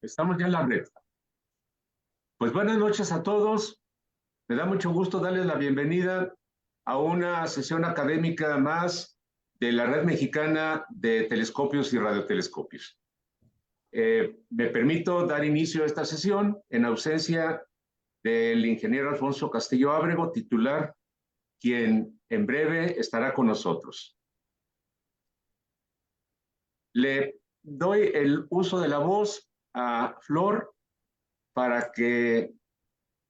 Estamos ya en la red. Pues buenas noches a todos. Me da mucho gusto darles la bienvenida a una sesión académica más de la Red Mexicana de Telescopios y Radiotelescopios. Me permito dar inicio a esta sesión en ausencia del ingeniero Alfonso Castillo Ábrego, titular, quien en breve estará con nosotros. Le doy el uso de la voz a Flor para que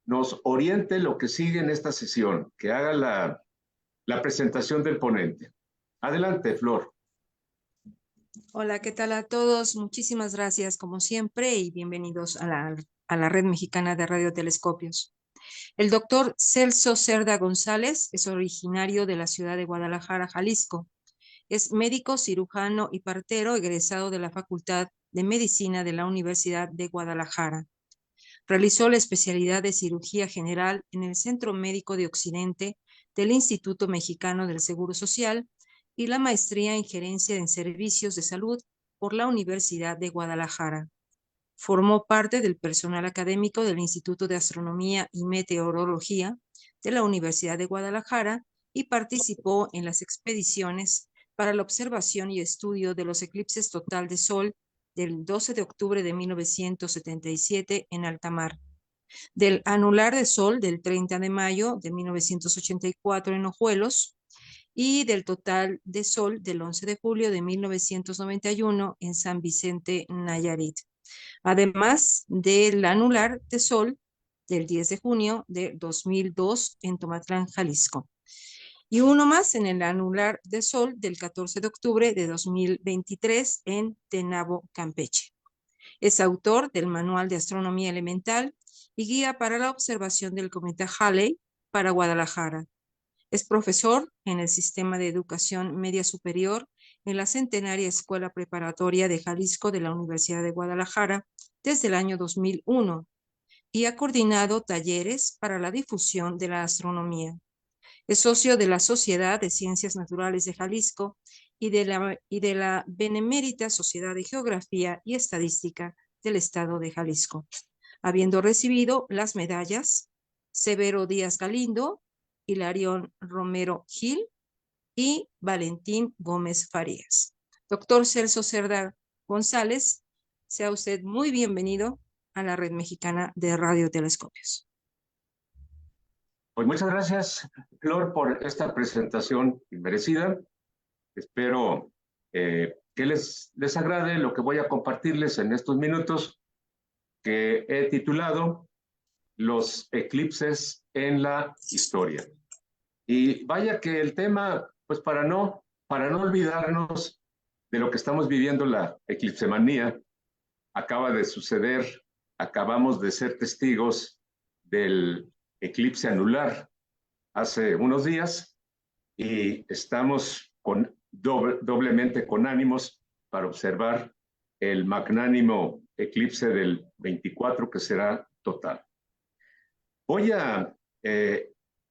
nos oriente lo que sigue en esta sesión, que haga la presentación del ponente. Adelante, Flor. Hola, ¿qué tal a todos? Muchísimas gracias, como siempre, y bienvenidos a la Red Mexicana de Radiotelescopios. El doctor Celso Cerda González es originario de la ciudad de Guadalajara, Jalisco. Es médico, cirujano y partero egresado de la Facultad de Medicina de la Universidad de Guadalajara. Realizó la especialidad de cirugía general en el Centro Médico de Occidente del Instituto Mexicano del Seguro Social y la maestría en gerencia en servicios de salud por la Universidad de Guadalajara. Formó parte del personal académico del Instituto de Astronomía y Meteorología de la Universidad de Guadalajara y participó en las expediciones para la observación y estudio de los eclipses total de Sol del 12 de octubre de 1977 en alta mar, del anular de Sol del 30 de mayo de 1984 en Ojuelos y del total de Sol del 11 de julio de 1991 en San Vicente, Nayarit, además del anular de Sol del 10 de junio de 2002 en Tomatlán, Jalisco, y uno más en el anular de Sol del 14 de octubre de 2023 en Tenabo, Campeche. Es autor del Manual de Astronomía Elemental y guía para la observación del cometa Halley para Guadalajara. Es profesor en el Sistema de Educación Media Superior en la Centenaria Escuela Preparatoria de Jalisco de la Universidad de Guadalajara desde el año 2001 y ha coordinado talleres para la difusión de la astronomía. Es socio de la Sociedad de Ciencias Naturales de Jalisco y de la Benemérita Sociedad de Geografía y Estadística del Estado de Jalisco, habiendo recibido las medallas Severo Díaz Galindo, Hilarión Romero Gil y Valentín Gómez Farías. Doctor Celso Cerda González, sea usted muy bienvenido a la Red Mexicana de Radiotelescopios. Pues muchas gracias, Flor, por esta presentación merecida. Espero que les agrade lo que voy a compartirles en estos minutos, que he titulado Los eclipses en la historia. Y vaya que el tema, pues para no olvidarnos de lo que estamos viviendo, la eclipsemanía, acaba de suceder, acabamos de ser testigos del eclipse anular hace unos días y estamos doblemente con ánimos para observar el magnánimo eclipse del 24 que será total. Voy a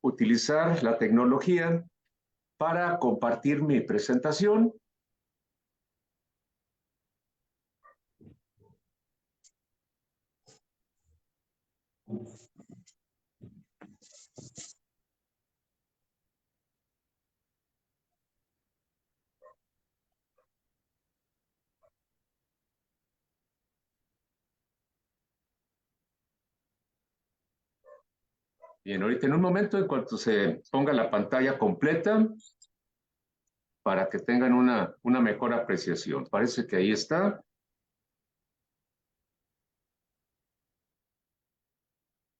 utilizar la tecnología para compartir mi presentación. Bien, ahorita en un momento, en cuanto se ponga la pantalla completa, para que tengan una mejor apreciación. Parece que ahí está.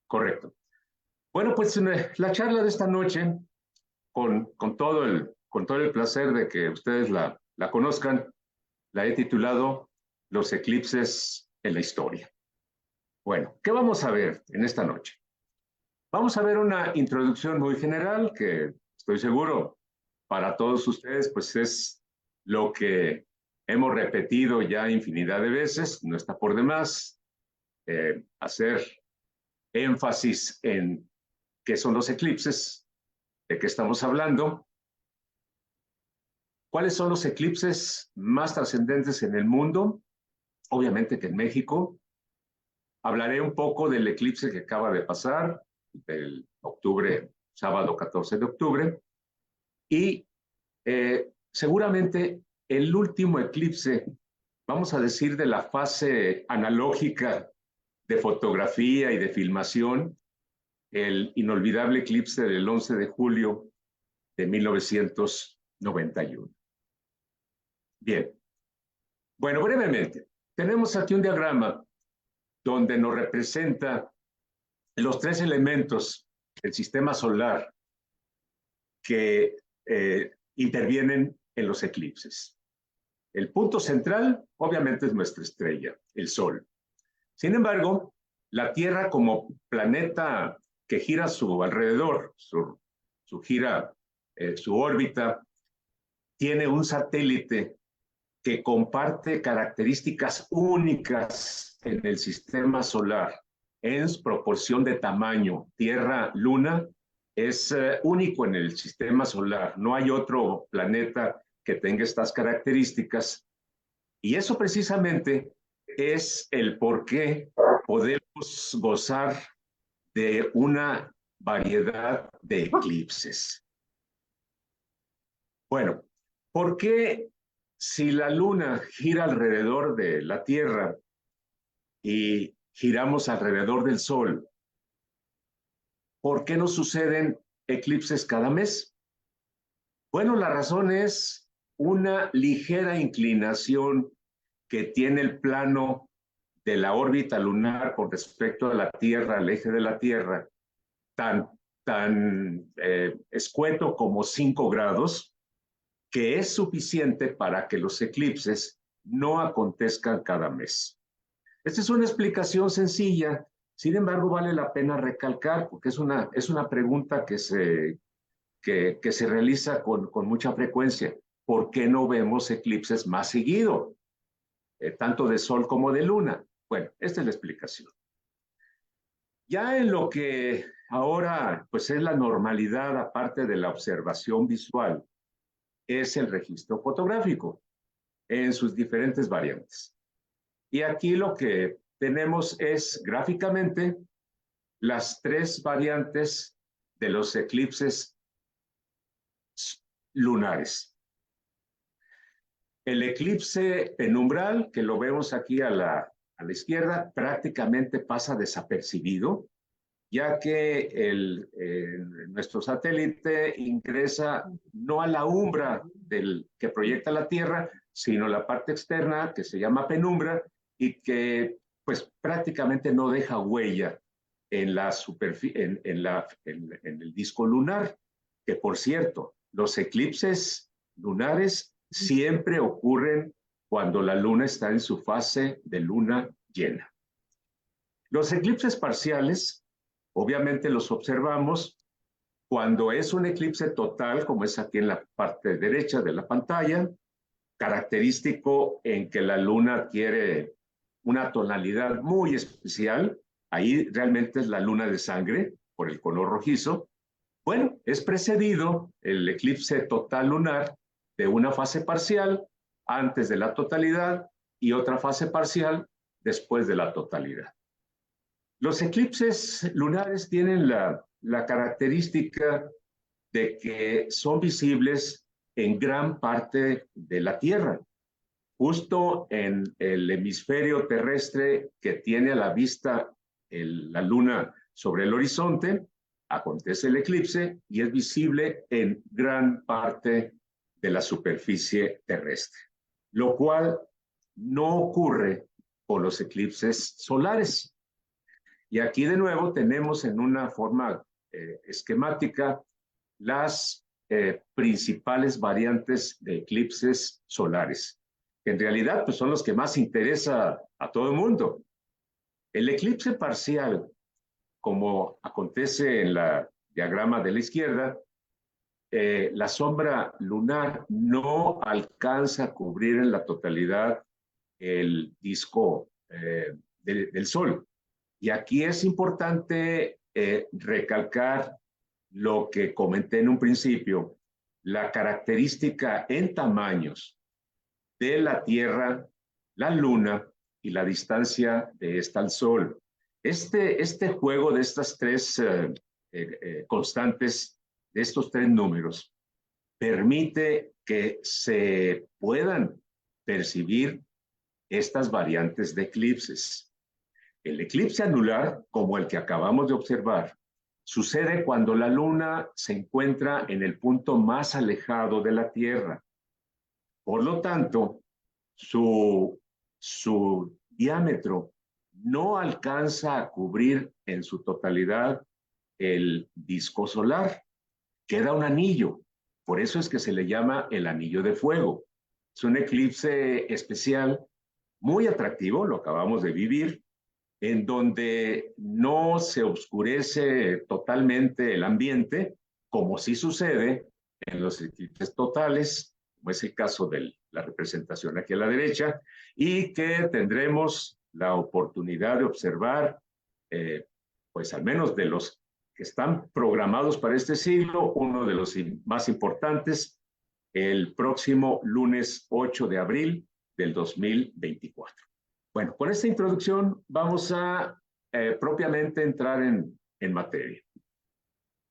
Correcto. Bueno, pues la charla de esta noche, con todo el placer de que ustedes la conozcan, la he titulado Los eclipses en la historia. Bueno, ¿qué vamos a ver en esta noche? Vamos a ver una introducción muy general que estoy seguro para todos ustedes, pues es lo que hemos repetido ya infinidad de veces, no está por demás hacer énfasis en qué son los eclipses, de qué estamos hablando, cuáles son los eclipses más trascendentes en el mundo, obviamente que en México, Hablaré un poco del eclipse que acaba de pasar, del octubre, sábado 14 de octubre, y seguramente el último eclipse, vamos a decir, de la fase analógica de fotografía y de filmación, el inolvidable eclipse del 11 de julio de 1991. Bien, bueno, brevemente, tenemos aquí un diagrama donde nos representa los tres elementos del sistema solar que intervienen en los eclipses. El punto central, obviamente, es nuestra estrella, el Sol. Sin embargo, la Tierra como planeta que gira a su alrededor, su órbita, tiene un satélite que comparte características únicas en el sistema solar en proporción de tamaño. Tierra-Luna es único en el sistema solar. No hay otro planeta que tenga estas características. Y eso precisamente es el por qué podemos gozar de una variedad de eclipses. Bueno, ¿por qué si la Luna gira alrededor de la Tierra y giramos alrededor del Sol, por qué no suceden eclipses cada mes? Bueno, la razón es una ligera inclinación que tiene el plano de la órbita lunar con respecto a la Tierra, al eje de la Tierra, tan escueto como 5 grados, que es suficiente para que los eclipses no acontezcan cada mes. Esta es una explicación sencilla, sin embargo vale la pena recalcar porque es una pregunta que se realiza con mucha frecuencia. ¿Por qué no vemos eclipses más seguido? Tanto de Sol como de Luna. Bueno, esta es la explicación. Ya en lo que ahora pues es la normalidad, aparte de la observación visual, es el registro fotográfico en sus diferentes variantes. Y aquí lo que tenemos es gráficamente las tres variantes de los eclipses lunares. El eclipse penumbral, que lo vemos aquí a la izquierda, prácticamente pasa desapercibido, ya que nuestro satélite ingresa no a la umbra que proyecta la Tierra, sino a la parte externa que se llama penumbra y que pues prácticamente no deja huella en el disco lunar, que por cierto, los eclipses lunares siempre ocurren cuando la luna está en su fase de luna llena. Los eclipses parciales, obviamente los observamos cuando es un eclipse total, como es aquí en la parte derecha de la pantalla, característico en que la luna adquiere una tonalidad muy especial. Ahí realmente es la luna de sangre, por el color rojizo. Bueno, es precedido el eclipse total lunar de una fase parcial antes de la totalidad y otra fase parcial después de la totalidad. Los eclipses lunares tienen la característica de que son visibles en gran parte de la Tierra. Justo en el hemisferio terrestre que tiene a la vista la luna sobre el horizonte, acontece el eclipse y es visible en gran parte de la superficie terrestre, lo cual no ocurre con los eclipses solares. Y aquí de nuevo tenemos en una forma esquemática las principales variantes de eclipses solares, que en realidad pues, son los que más interesa a todo el mundo. El eclipse parcial, como acontece en el diagrama de la izquierda, la sombra lunar no alcanza a cubrir en la totalidad el disco del Sol. Y aquí es importante recalcar lo que comenté en un principio, la característica en tamaños de la Tierra, la Luna y la distancia de esta al Sol. Este juego de estas tres constantes, de estos tres números, permite que se puedan percibir estas variantes de eclipses. El eclipse anular, como el que acabamos de observar, sucede cuando la Luna se encuentra en el punto más alejado de la Tierra. Por lo tanto, su diámetro no alcanza a cubrir en su totalidad el disco solar. Queda un anillo. Por eso es que se le llama el anillo de fuego. Es un eclipse especial, muy atractivo, lo acabamos de vivir, en donde no se oscurece totalmente el ambiente, como sí sucede en los eclipses totales, como es el caso de la representación aquí a la derecha, y que tendremos la oportunidad de observar, pues al menos de los que están programados para este siglo, uno de los más importantes, el próximo lunes 8 de abril del 2024. Bueno, con esta introducción vamos a propiamente entrar en materia.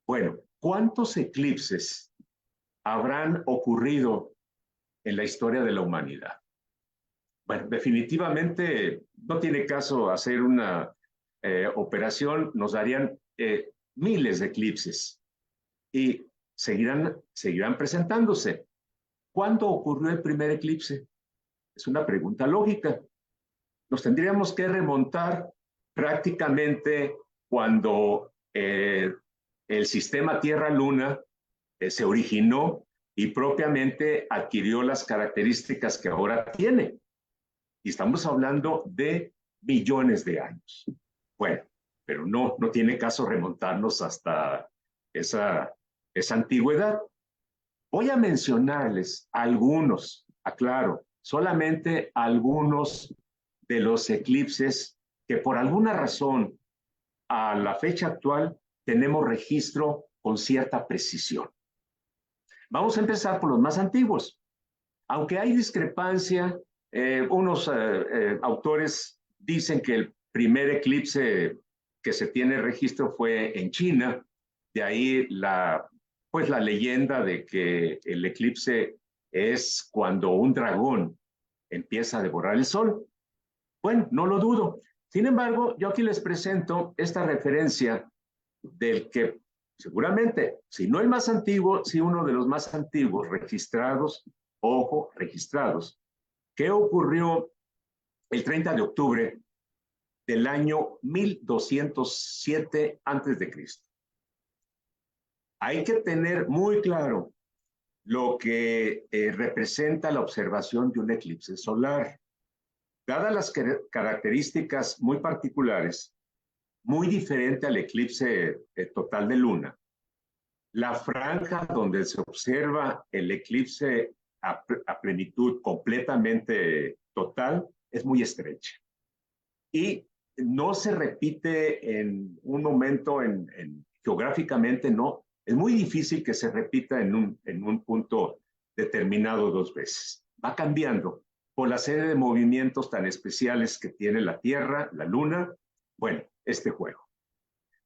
Bueno, ¿cuántos eclipses habrán ocurrido en la historia de la humanidad? Bueno, definitivamente no tiene caso hacer una operación, nos darían miles de eclipses y seguirán presentándose. ¿Cuándo ocurrió el primer eclipse? Es una pregunta lógica. Nos tendríamos que remontar prácticamente cuando el sistema Tierra-Luna se originó y propiamente adquirió las características que ahora tiene. Y estamos hablando de millones de años. Bueno, pero no tiene caso remontarnos hasta esa antigüedad. Voy a mencionarles algunos, aclaro, solamente algunos de los eclipses que por alguna razón a la fecha actual tenemos registro con cierta precisión. Vamos a empezar por los más antiguos. Aunque hay discrepancia, unos autores dicen que el primer eclipse que se tiene registro fue en China, de ahí la leyenda de que el eclipse es cuando un dragón empieza a devorar el sol. Bueno, no lo dudo. Sin embargo, yo aquí les presento esta referencia del que seguramente, si no el más antiguo, sí uno de los más antiguos registrados, ojo, registrados, que ocurrió el 30 de octubre del año 1207 a.C. Hay que tener muy claro lo que representa la observación de un eclipse solar. Dadas las características muy particulares, muy diferente al eclipse total de luna, la franja donde se observa el eclipse a plenitud completamente total es muy estrecha. Y no se repite en un momento geográficamente, no. Es muy difícil que se repita en un punto determinado dos veces. Va cambiando por la serie de movimientos tan especiales que tiene la Tierra, la Luna, bueno, este juego.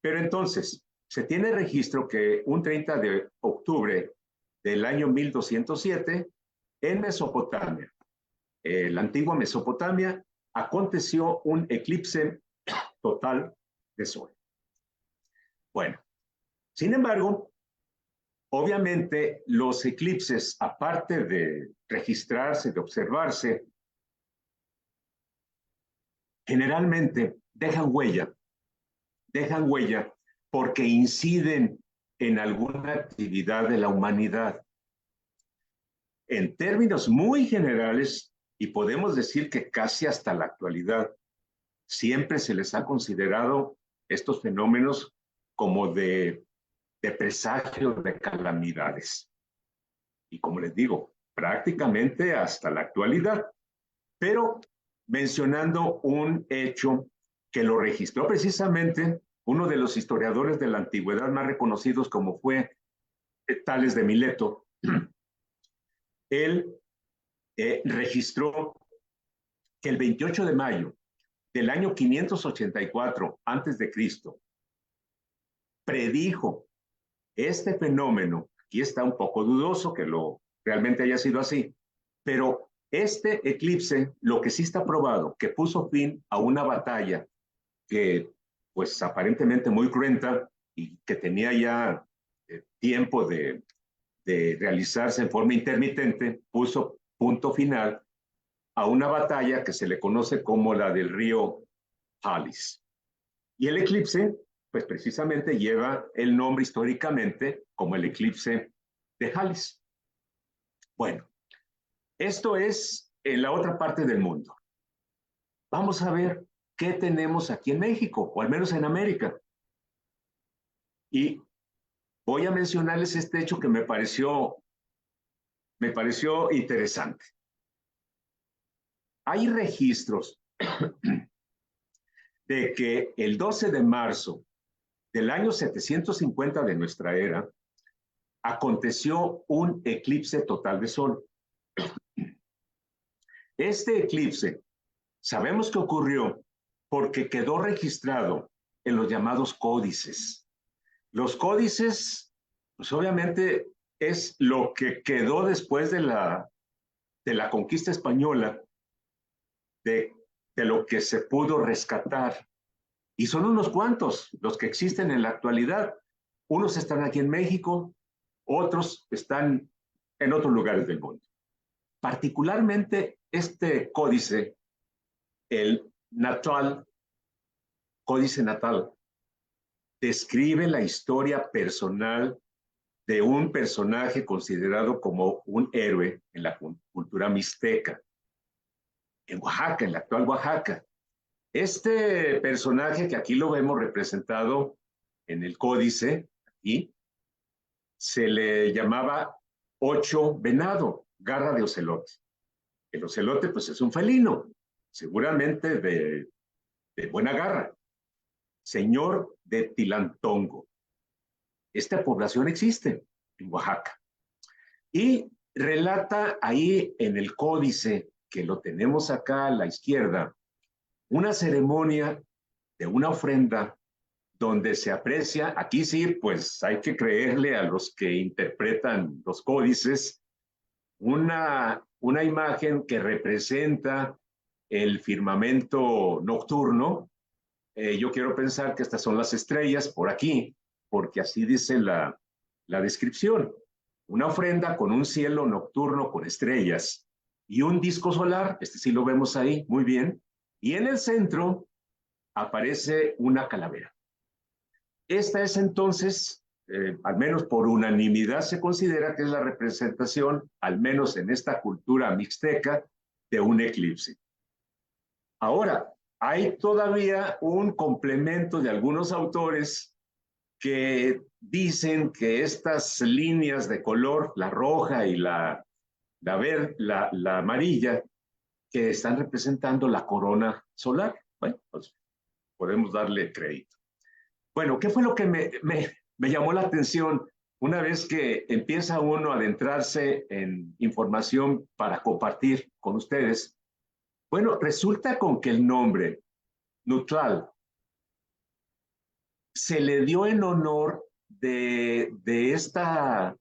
Pero entonces, se tiene registro que un 30 de octubre del año 1207, en Mesopotamia, la antigua Mesopotamia, aconteció un eclipse total de sol. Bueno, sin embargo, obviamente los eclipses, aparte de registrarse, de observarse, generalmente dejan huella porque inciden en alguna actividad de la humanidad. En términos muy generales, y podemos decir que casi hasta la actualidad, siempre se les ha considerado estos fenómenos como de presagio de calamidades. Y como les digo, prácticamente hasta la actualidad. Pero mencionando un hecho que lo registró precisamente uno de los historiadores de la antigüedad más reconocidos, como fue Tales de Mileto. Él registró que el 28 de mayo del año 584 antes de Cristo, predijo este fenómeno. Aquí está un poco dudoso que lo realmente haya sido así, pero este eclipse, lo que sí está probado, que puso fin a una batalla que, pues aparentemente muy cruenta y que tenía ya tiempo de realizarse en forma intermitente, puso punto final a una batalla que se le conoce como la del río Halis. Y el eclipse, pues precisamente lleva el nombre históricamente como el eclipse de Halis. Bueno, esto es en la otra parte del mundo. Vamos a ver qué tenemos aquí en México, o al menos en América. Y voy a mencionarles este hecho que me pareció interesante. Hay registros de que el 12 de marzo del año 750 de nuestra era aconteció un eclipse total de sol. Este eclipse sabemos que ocurrió porque quedó registrado en los llamados códices. Los códices, pues obviamente es lo que quedó después de la conquista española, de lo que se pudo rescatar. Y son unos cuantos los que existen en la actualidad. Unos están aquí en México, otros están en otros lugares del mundo. Particularmente este códice, el natal, códice natal, describe la historia personal de un personaje considerado como un héroe en la cultura mixteca, en Oaxaca, en la actual Oaxaca. Este personaje que aquí lo vemos representado en el códice, aquí, se le llamaba Ocho Venado, garra de ocelote. El ocelote, pues, es un felino, seguramente de buena garra. Señor de Tilantongo. Esta población existe en Oaxaca. Y relata ahí en el códice, que lo tenemos acá a la izquierda, una ceremonia de una ofrenda donde se aprecia, aquí sí, pues hay que creerle a los que interpretan los códices, una imagen que representa el firmamento nocturno. Yo quiero pensar que estas son las estrellas por aquí, porque así dice la descripción. Una ofrenda con un cielo nocturno con estrellas y un disco solar, este sí lo vemos ahí, muy bien, y en el centro aparece una calavera. Esta es entonces, al menos por unanimidad, se considera que es la representación, al menos en esta cultura mixteca, de un eclipse. Ahora, hay todavía un complemento de algunos autores que dicen que estas líneas de color, la roja y la amarilla, que están representando la corona solar. Bueno, pues podemos darle crédito. Bueno, ¿qué fue lo que me llamó la atención una vez que empieza uno a adentrarse en información para compartir con ustedes? Bueno, resulta con que el nombre Neutral se le dio en honor de esta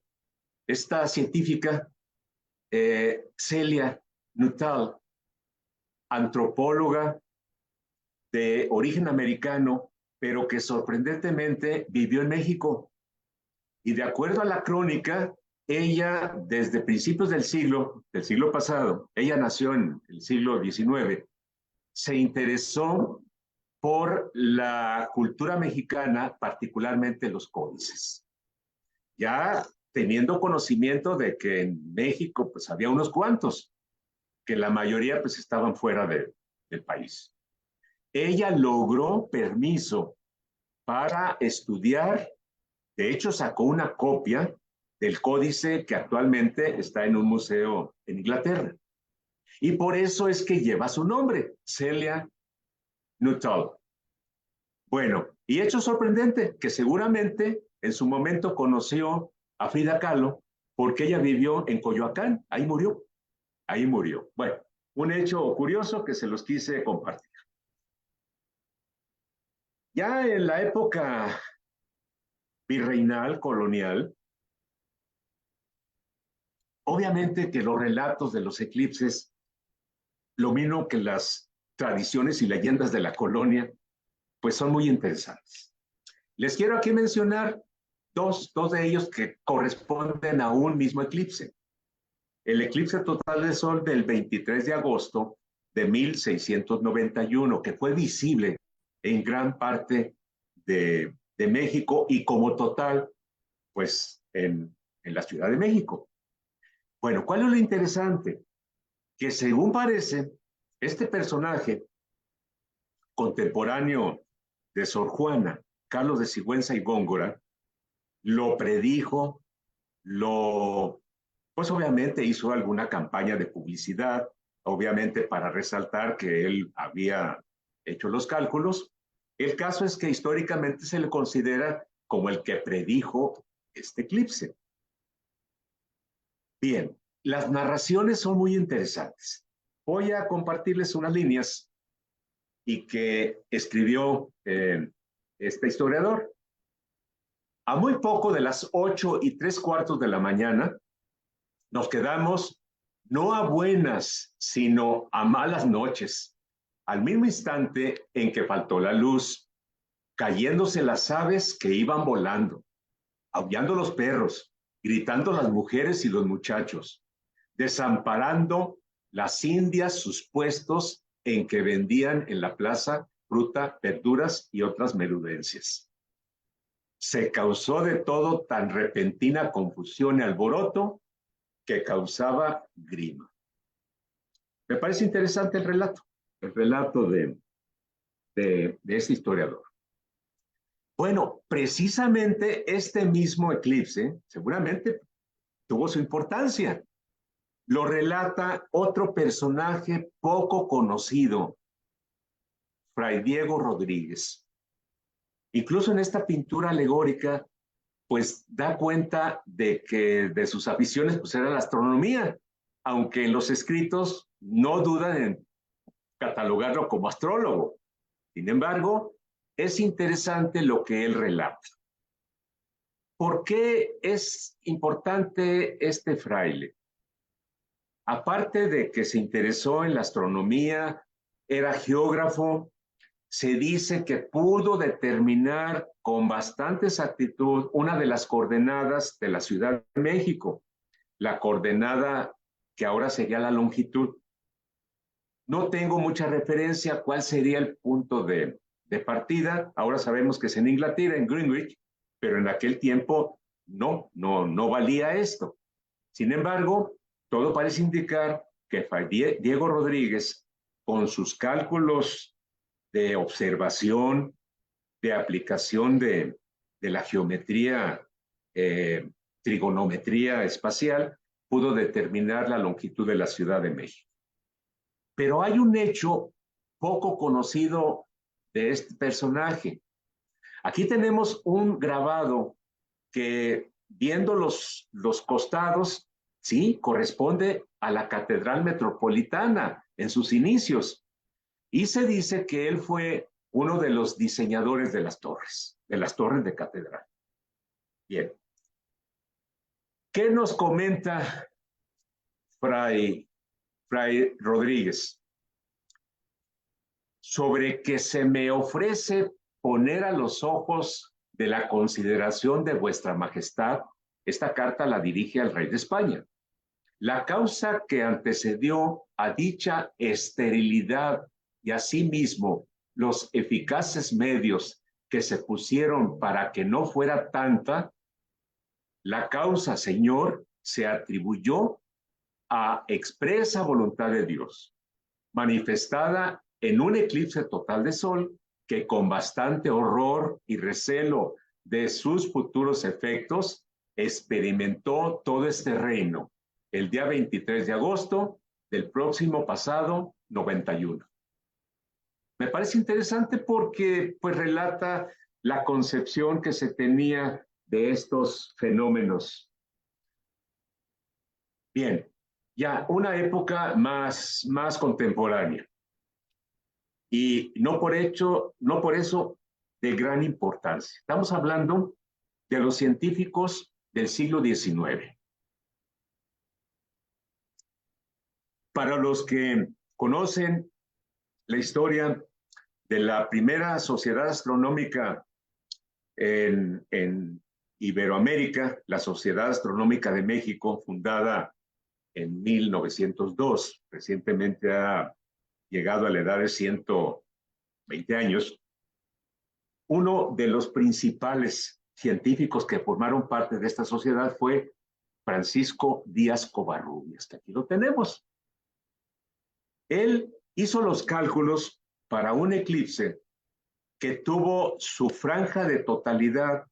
científica, Celia Nuttall, antropóloga de origen americano, pero que sorprendentemente vivió en México. Y de acuerdo a la crónica, ella desde principios del siglo pasado, ella nació en el siglo XIX, se interesó por la cultura mexicana, particularmente los códices. Ya teniendo conocimiento de que en México pues había unos cuantos, que la mayoría pues estaban fuera del país. Ella logró permiso para estudiar, de hecho sacó una copia del códice que actualmente está en un museo en Inglaterra. Y por eso es que lleva su nombre, Celia Nuttall. Bueno, y hecho sorprendente, que seguramente en su momento conoció a Frida Kahlo porque ella vivió en Coyoacán, ahí murió. Bueno, un hecho curioso que se los quise compartir. Ya en la época virreinal, colonial, obviamente que los relatos de los eclipses, lo mismo que las tradiciones y leyendas de la colonia, pues son muy interesantes. Les quiero aquí mencionar dos de ellos que corresponden a un mismo eclipse. El eclipse total de sol del 23 de agosto de 1691, que fue visible en gran parte de México y como total, pues en la Ciudad de México. Bueno, ¿cuál es lo interesante? Que según parece, este personaje contemporáneo de Sor Juana, Carlos de Sigüenza y Góngora, lo predijo, pues obviamente hizo alguna campaña de publicidad, obviamente para resaltar que él había hecho los cálculos. El caso es que históricamente se le considera como el que predijo este eclipse. Bien, las narraciones son muy interesantes. Voy a compartirles unas líneas y que escribió este historiador. A muy poco de las 8:03 de la mañana, nos quedamos no a buenas, sino a malas noches. Al mismo instante en que faltó la luz, cayéndose las aves que iban volando, aullando los perros, gritando las mujeres y los muchachos, desamparando las indias sus puestos en que vendían en la plaza fruta, verduras y otras menudencias. Se causó de todo tan repentina confusión y alboroto que causaba grima. Me parece interesante el relato de este historiador. Bueno, precisamente este mismo eclipse seguramente tuvo su importancia. Lo relata otro personaje poco conocido, Fray Diego Rodríguez. Incluso en esta pintura alegórica, pues da cuenta de que de sus aficiones pues era la astronomía, aunque en los escritos no dudan en catalogarlo como astrólogo. Sin embargo, es interesante lo que él relata. ¿Por qué es importante este fraile? Aparte de que se interesó en la astronomía, era geógrafo, se dice que pudo determinar con bastante exactitud una de las coordenadas de la Ciudad de México, la coordenada que ahora sería la longitud. No tengo mucha referencia a cuál sería el punto de partida. Ahora sabemos que es en Inglaterra, en Greenwich, pero en aquel tiempo no valía esto. Sin embargo, todo parece indicar que Diego Rodríguez, con sus cálculos de observación, de aplicación de la geometría, trigonometría espacial, pudo determinar la longitud de la Ciudad de México. Pero hay un hecho poco conocido de este personaje. Aquí tenemos un grabado que, viendo los costados, sí, corresponde a la Catedral Metropolitana en sus inicios. Y se dice que él fue uno de los diseñadores de las torres de catedral. Bien. ¿Qué nos comenta Fray Rodríguez? Sobre que se me ofrece poner a los ojos de la consideración de vuestra majestad, esta carta la dirige al rey de España. La causa que antecedió a dicha esterilidad y asimismo los eficaces medios que se pusieron para que no fuera tanta, la causa, Señor, se atribuyó a expresa voluntad de Dios, manifestada en un eclipse total de sol que con bastante horror y recelo de sus futuros efectos experimentó todo este reino el día 23 de agosto del próximo pasado 91. Me parece interesante porque pues relata la concepción que se tenía de estos fenómenos. Bien, ya una época más contemporánea. Y no por eso de gran importancia. Estamos hablando de los científicos del siglo XIX. Para los que conocen la historia de la primera sociedad astronómica en Iberoamérica, la Sociedad Astronómica de México, fundada en 1902, recientemente ha llegado a la edad de 120 años, uno de los principales científicos que formaron parte de esta sociedad fue Francisco Díaz Covarrubias, que aquí lo tenemos. Él hizo los cálculos para un eclipse que tuvo su franja de totalidad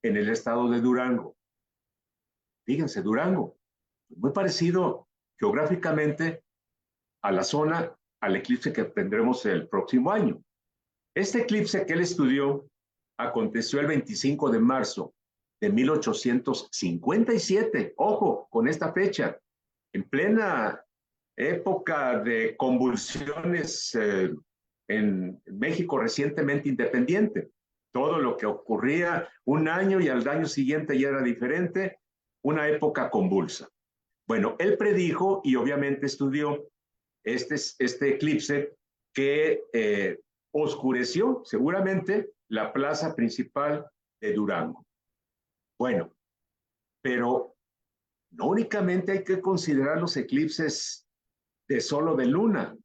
en el estado de Durango. Fíjense, Durango, muy parecido geográficamente a la zona, al eclipse que tendremos el próximo año. Este eclipse que él estudió aconteció el 25 de marzo de 1857. Ojo con esta fecha, en plena época de convulsiones en México recientemente independiente. Todo lo que ocurría un año y al año siguiente ya era diferente, una época convulsa. Bueno, él predijo y obviamente estudió este eclipse que oscureció seguramente la plaza principal de Durango. Bueno, pero no únicamente hay que considerar los eclipses de sol o de luna.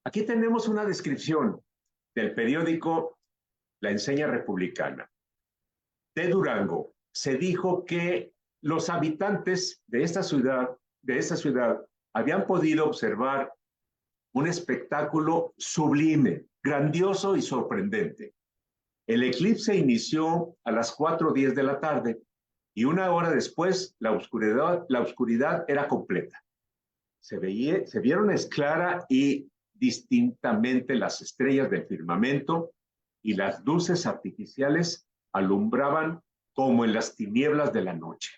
Aquí tenemos una descripción del periódico La Enseña Republicana. De Durango se dijo que los habitantes de esta ciudad habían podido observar un espectáculo sublime, grandioso y sorprendente. El eclipse inició a las 4:10 de la tarde y una hora después la oscuridad era completa. Se vieron clara y distintamente las estrellas del firmamento y las luces artificiales alumbraban como en las tinieblas de la noche.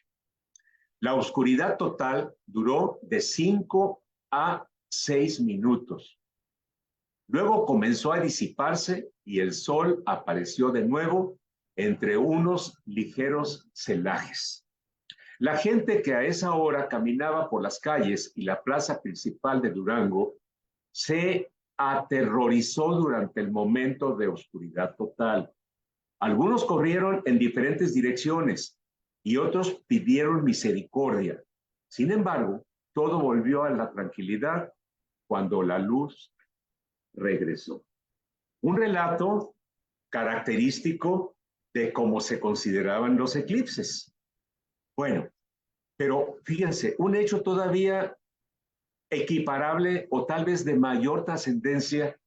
La oscuridad total duró de 5 a 6 minutos. Luego comenzó a disiparse y el sol apareció de nuevo entre unos ligeros celajes. La gente que a esa hora caminaba por las calles y la plaza principal de Durango se aterrorizó durante el momento de oscuridad total. Algunos corrieron en diferentes direcciones y otros pidieron misericordia. Sin embargo, todo volvió a la tranquilidad cuando la luz regresó. Un relato característico de cómo se consideraban los eclipses. Bueno, pero fíjense, un hecho todavía equiparable o tal vez de mayor trascendencia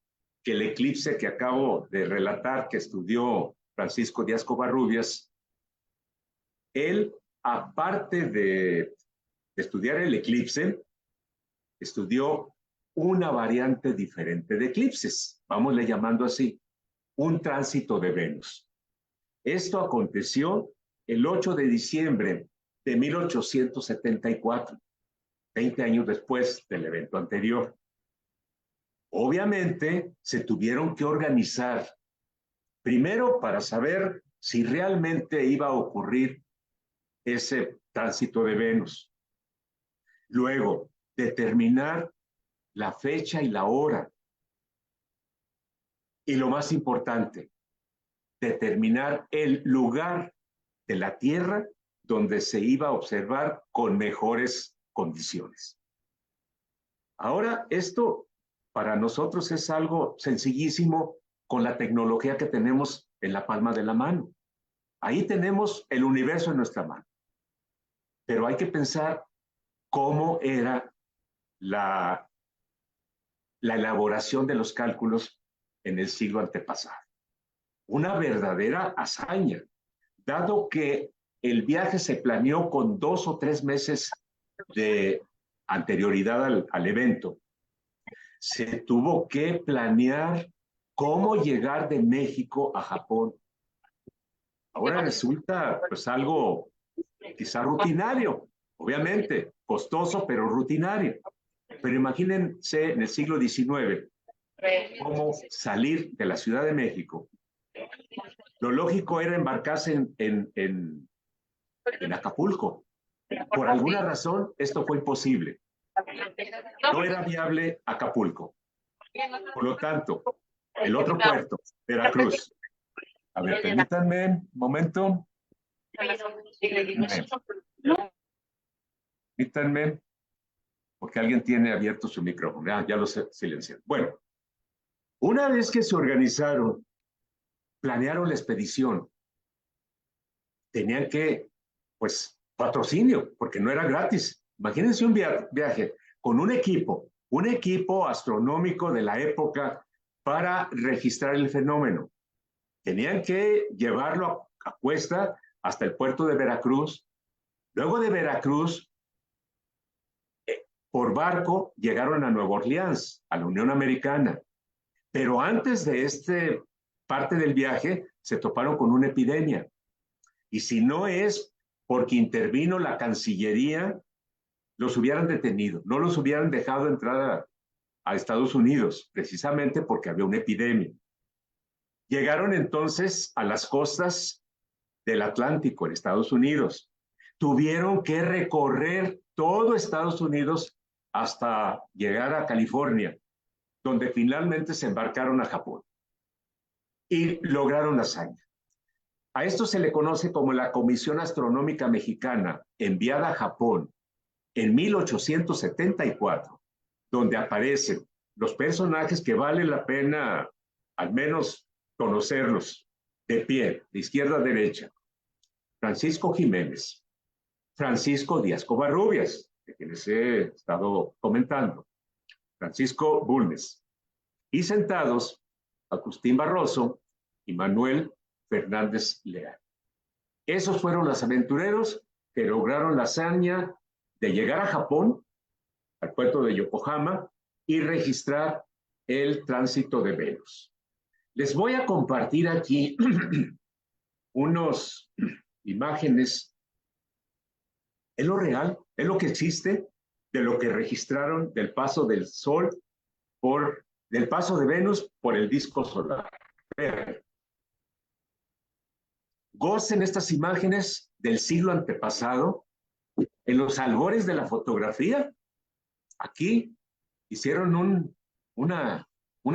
que el eclipse que acabo de relatar que estudió Francisco Díaz Covarrubias. Él, aparte de estudiar el eclipse, estudió una variante diferente de eclipses, vámosle llamando así, un tránsito de Venus. Esto aconteció el 8 de diciembre de 1874, 20 años después del evento anterior. Obviamente, se tuvieron que organizar, primero para saber si realmente iba a ocurrir ese tránsito de Venus. Luego, determinar la fecha y la hora. Y lo más importante, determinar el lugar de la Tierra donde se iba a observar con mejores condiciones. Ahora, esto para nosotros es algo sencillísimo con la tecnología que tenemos en la palma de la mano. Ahí tenemos el universo en nuestra mano. Pero hay que pensar cómo era la elaboración de los cálculos en el siglo antepasado. Una verdadera hazaña, dado que el viaje se planeó con 2 o 3 meses de anterioridad al evento. Se tuvo que planear cómo llegar de México a Japón. Ahora resulta pues algo quizá rutinario, obviamente, costoso, pero rutinario. Pero imagínense en el siglo XIX cómo salir de la Ciudad de México Lo lógico era embarcarse en Acapulco. Por alguna razón, esto fue imposible. No era viable Acapulco. Por lo tanto, el otro puerto, Veracruz. A ver, permítanme un momento. Permítanme, porque alguien tiene abierto su micrófono. Ya lo silencié. Bueno, una vez que se organizaron, planearon la expedición, tenían que, pues, patrocinio, porque no era gratis. Imagínense un viaje con un equipo astronómico de la época para registrar el fenómeno. Tenían que llevarlo a cuesta hasta el puerto de Veracruz. Luego de Veracruz, por barco, llegaron a Nueva Orleans, a la Unión Americana. Pero antes de esta parte del viaje, se toparon con una epidemia. Y si no es porque intervino la Cancillería, los hubieran detenido, no los hubieran dejado entrar a Estados Unidos, precisamente porque había una epidemia. Llegaron entonces a las costas del Atlántico, en Estados Unidos. Tuvieron que recorrer todo Estados Unidos hasta llegar a California, donde finalmente se embarcaron a Japón y lograron la hazaña. A esto se le conoce como la Comisión Astronómica Mexicana, enviada a Japón en 1874, donde aparecen los personajes que vale la pena al menos conocerlos de pie, de izquierda a derecha. Francisco Jiménez, Francisco Díaz Covarrubias, de quienes he estado comentando, Francisco Bulnes, y sentados Agustín Barroso y Manuel Fernández Leal. Esos fueron los aventureros que lograron la hazaña de llegar a Japón, al puerto de Yokohama, y registrar el tránsito de Venus. Les voy a compartir aquí unas imágenes. Es lo real, es lo que existe de lo que registraron del paso del Sol del paso de Venus por el disco solar. Gocen estas imágenes del siglo antepasado, en los albores de la fotografía. Aquí hicieron una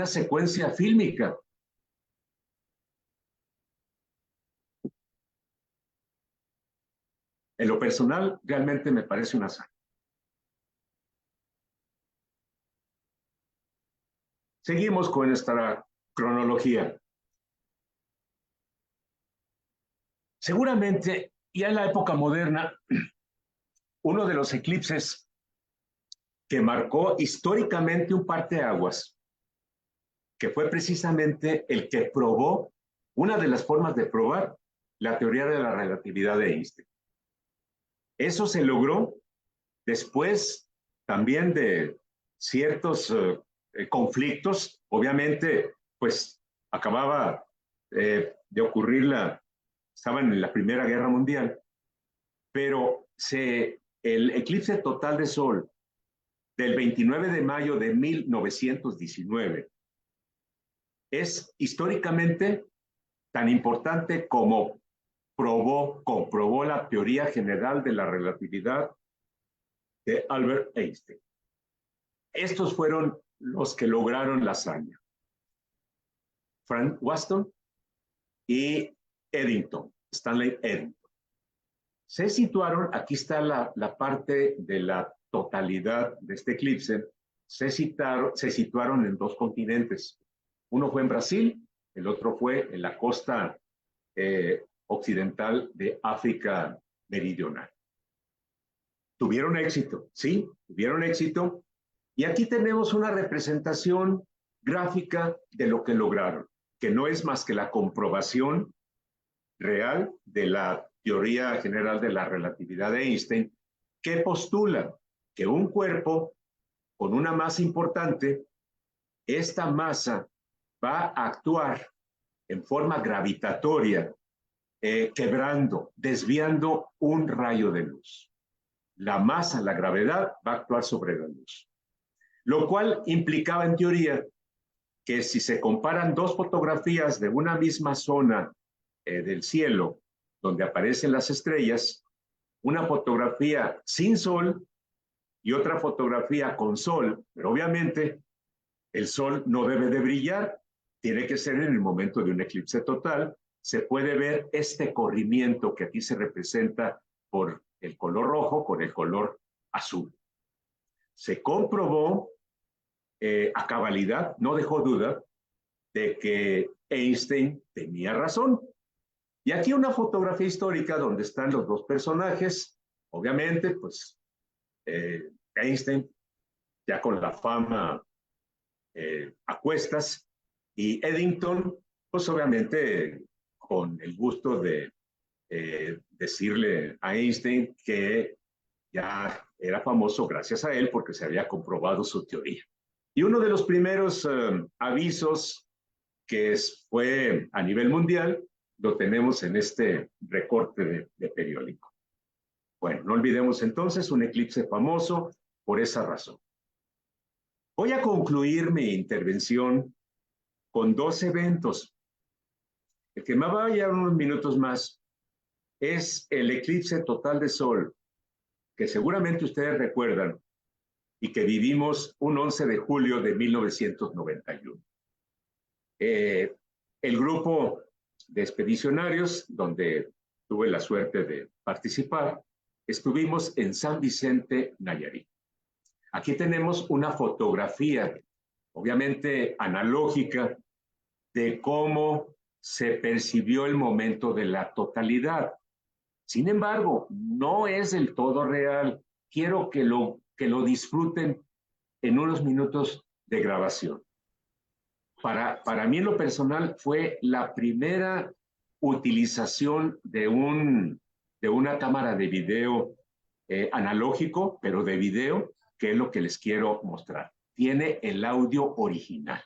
secuencia fílmica. En lo personal, realmente me parece una hazaña. Seguimos con nuestra cronología. Seguramente, ya en la época moderna, uno de los eclipses que marcó históricamente un parteaguas, que fue precisamente el que probó, una de las formas de probar la teoría de la relatividad de Einstein. Eso se logró después también de ciertos conflictos. Obviamente, pues acababa de ocurrir estaban en la Primera Guerra Mundial, pero el eclipse total de Sol del 29 de mayo de 1919 es históricamente tan importante como comprobó la teoría general de la relatividad de Albert Einstein. Estos fueron los que lograron la hazaña. Frank Watson y Stanley Eddington. Se situaron, aquí está la parte de la totalidad de este eclipse, se situaron en dos continentes. Uno fue en Brasil, el otro fue en la costa occidental de África Meridional. Tuvieron éxito, sí, tuvieron éxito. Y aquí tenemos una representación gráfica de lo que lograron, que no es más que la comprobación real de la teoría general de la relatividad de Einstein, que postula que un cuerpo con una masa importante, esta masa va a actuar en forma gravitatoria, quebrando, desviando un rayo de luz. La masa, la gravedad, va a actuar sobre la luz. Lo cual implicaba en teoría que si se comparan dos fotografías de una misma zona del cielo, donde aparecen las estrellas, una fotografía sin sol y otra fotografía con sol, pero obviamente el sol no debe de brillar, tiene que ser en el momento de un eclipse total. Se puede ver este corrimiento que aquí se representa por el color rojo con el color azul. Se comprobó a cabalidad, no dejó duda, de que Einstein tenía razón. Y aquí una fotografía histórica donde están los dos personajes, obviamente, pues Einstein ya con la fama a cuestas, y Eddington, pues obviamente con el gusto de decirle a Einstein que ya era famoso gracias a él porque se había comprobado su teoría. Y uno de los primeros avisos que fue a nivel mundial lo tenemos en este recorte de periódico. Bueno, no olvidemos entonces un eclipse famoso por esa razón. Voy a concluir mi intervención con dos eventos. El que me va a llevar unos minutos más es el eclipse total de sol, que seguramente ustedes recuerdan y que vivimos un 11 de julio de 1991. El grupo de expedicionarios, donde tuve la suerte de participar, estuvimos en San Vicente, Nayarit. Aquí tenemos una fotografía, obviamente analógica, de cómo se percibió el momento de la totalidad. Sin embargo, no es del todo real. Quiero que lo disfruten en unos minutos de grabación. Para mí en lo personal fue la primera utilización de una cámara de video analógico, pero de video, que es lo que les quiero mostrar. Tiene el audio original.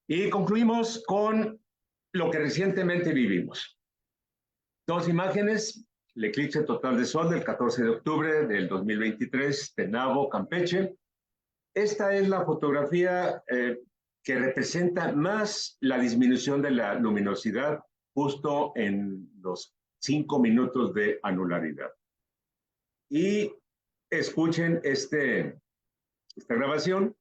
Y concluimos con lo que recientemente vivimos. Dos imágenes, el eclipse total de sol del 14 de octubre del 2023 de Nabo, Campeche. Esta es la fotografía que representa más la disminución de la luminosidad justo en los 5 minutos de anularidad. Y escuchen esta grabación.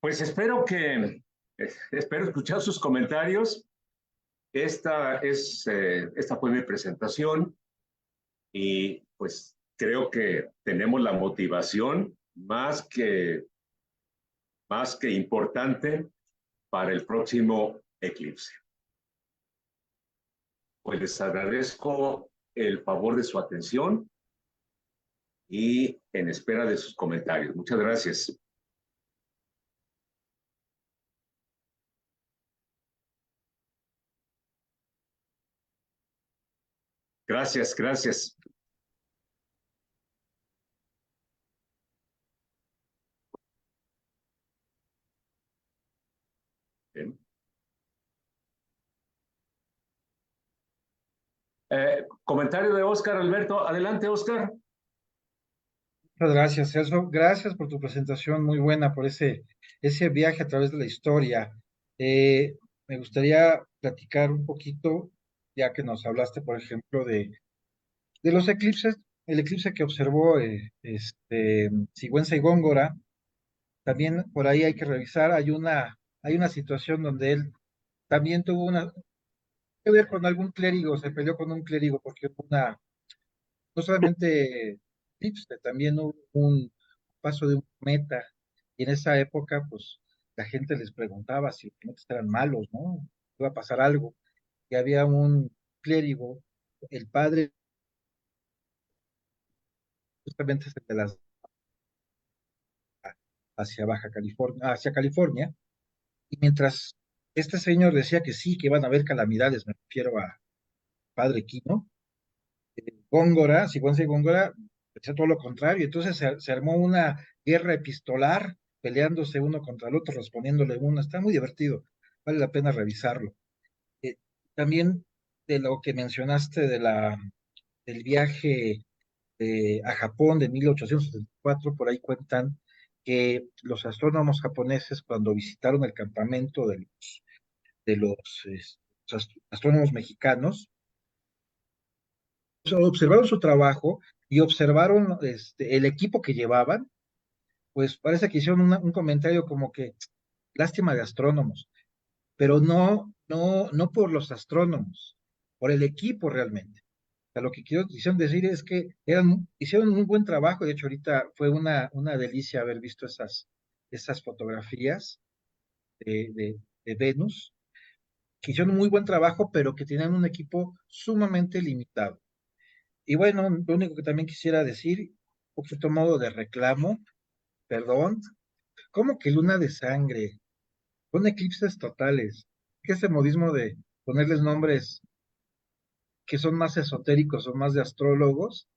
Pues espero escuchar sus comentarios. Esta fue mi presentación y pues creo que tenemos la motivación más que importante para el próximo eclipse. Pues les agradezco el favor de su atención y en espera de sus comentarios. Muchas gracias. Gracias, gracias. Bien. Comentario de Oscar Alberto. Adelante, Oscar. Muchas gracias, Celso. Gracias por tu presentación, muy buena por ese viaje a través de la historia. Me gustaría platicar un poquito, ya que nos hablaste, por ejemplo, de los eclipses, el eclipse que observó Sigüenza y Góngora. También por ahí hay que revisar, hay una situación donde él también tuvo que ver con algún clérigo, se peleó con un clérigo porque hubo no solamente eclipse, también hubo un paso de un cometa, y en esa época, pues, la gente les preguntaba si los cometas eran malos, ¿no? Iba a pasar algo, y había un clérigo, el padre, justamente es el de las hacia Baja California, hacia California, y mientras este señor decía que sí, que iban a haber calamidades, me refiero a Padre Quino, Góngora, Sigüenza y Góngora, decía todo lo contrario. Entonces se armó una guerra epistolar, peleándose uno contra el otro, respondiéndole uno. Está muy divertido, vale la pena revisarlo. Eh, También de lo que mencionaste del viaje a Japón de 1874, por ahí cuentan que los astrónomos japoneses, cuando visitaron el campamento de los astrónomos mexicanos, observaron su trabajo y observaron el equipo que llevaban, pues parece que hicieron un comentario como que lástima de astrónomos, pero no por los astrónomos, por el equipo realmente. O sea, lo que quisieron decir es que hicieron un buen trabajo. De hecho, ahorita fue una delicia haber visto esas fotografías de Venus, que hicieron un muy buen trabajo, pero que tenían un equipo sumamente limitado. Y bueno, lo único que también quisiera decir, un poquito modo de reclamo, perdón, ¿cómo que luna de sangre? Son eclipses totales. ¿Qué ese modismo de ponerles nombres que son más esotéricos o más de astrólogos?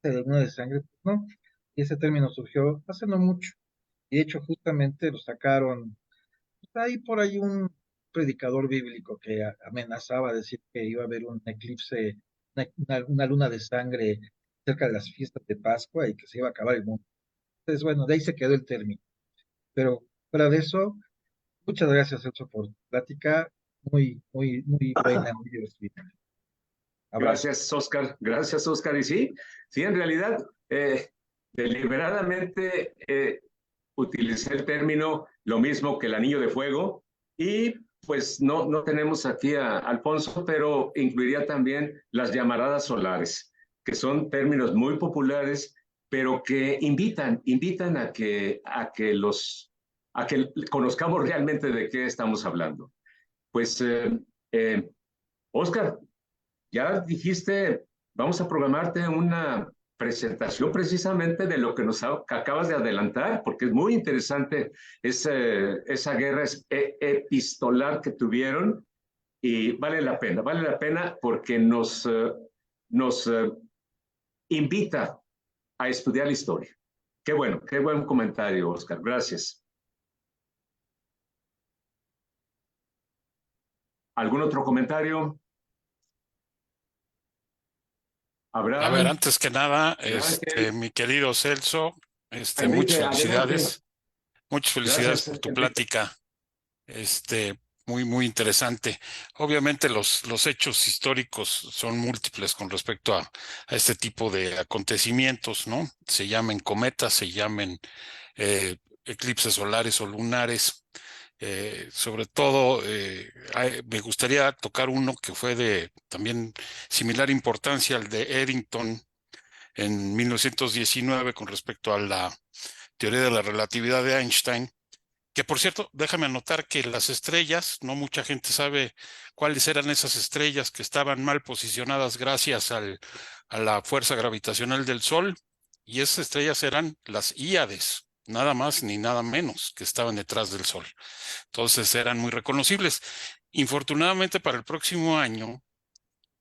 De luna de sangre, pues no. Y ese término surgió hace no mucho. Y de hecho, justamente lo sacaron. Hay por ahí un predicador bíblico que amenazaba decir que iba a haber un eclipse, una luna de sangre cerca de las fiestas de Pascua y que se iba a acabar el mundo. Entonces, bueno, de ahí se quedó el término. Pero fuera de eso, muchas gracias, Celso, por tu plática. Muy buena, muy divertida. Abrazo. Gracias, Oscar. Gracias, Oscar. Y sí, sí, en realidad, deliberadamente utilicé el término lo mismo que el anillo de fuego y pues no tenemos aquí a Alfonso, pero incluiría también las llamaradas solares, que son términos muy populares, pero que invitan a que conozcamos realmente de qué estamos hablando. Pues, Oscar, ya dijiste, vamos a programarte una presentación precisamente de lo que acabas de adelantar, porque es muy interesante esa guerra epistolar que tuvieron y vale la pena porque nos invita a estudiar la historia. Qué buen comentario, Oscar. Gracias. ¿Algún otro comentario? A ver, Abraham, antes que nada, Ángel, mi querido Celso, Enrique, adelante. muchas felicidades Gracias, por tu Enrique. plática, muy interesante. Obviamente los hechos históricos son múltiples con respecto a este tipo de acontecimientos, ¿no? Se llamen cometas, se llamen eclipses solares o lunares. Sobre todo, me gustaría tocar uno que fue de también similar importancia al de Eddington en 1919 con respecto a la teoría de la relatividad de Einstein, que por cierto, déjame anotar que las estrellas, no mucha gente sabe cuáles eran esas estrellas que estaban mal posicionadas gracias a la fuerza gravitacional del Sol, y esas estrellas eran las Híades, nada más ni nada menos que estaban detrás del Sol. Entonces eran muy reconocibles. Infortunadamente para el próximo año,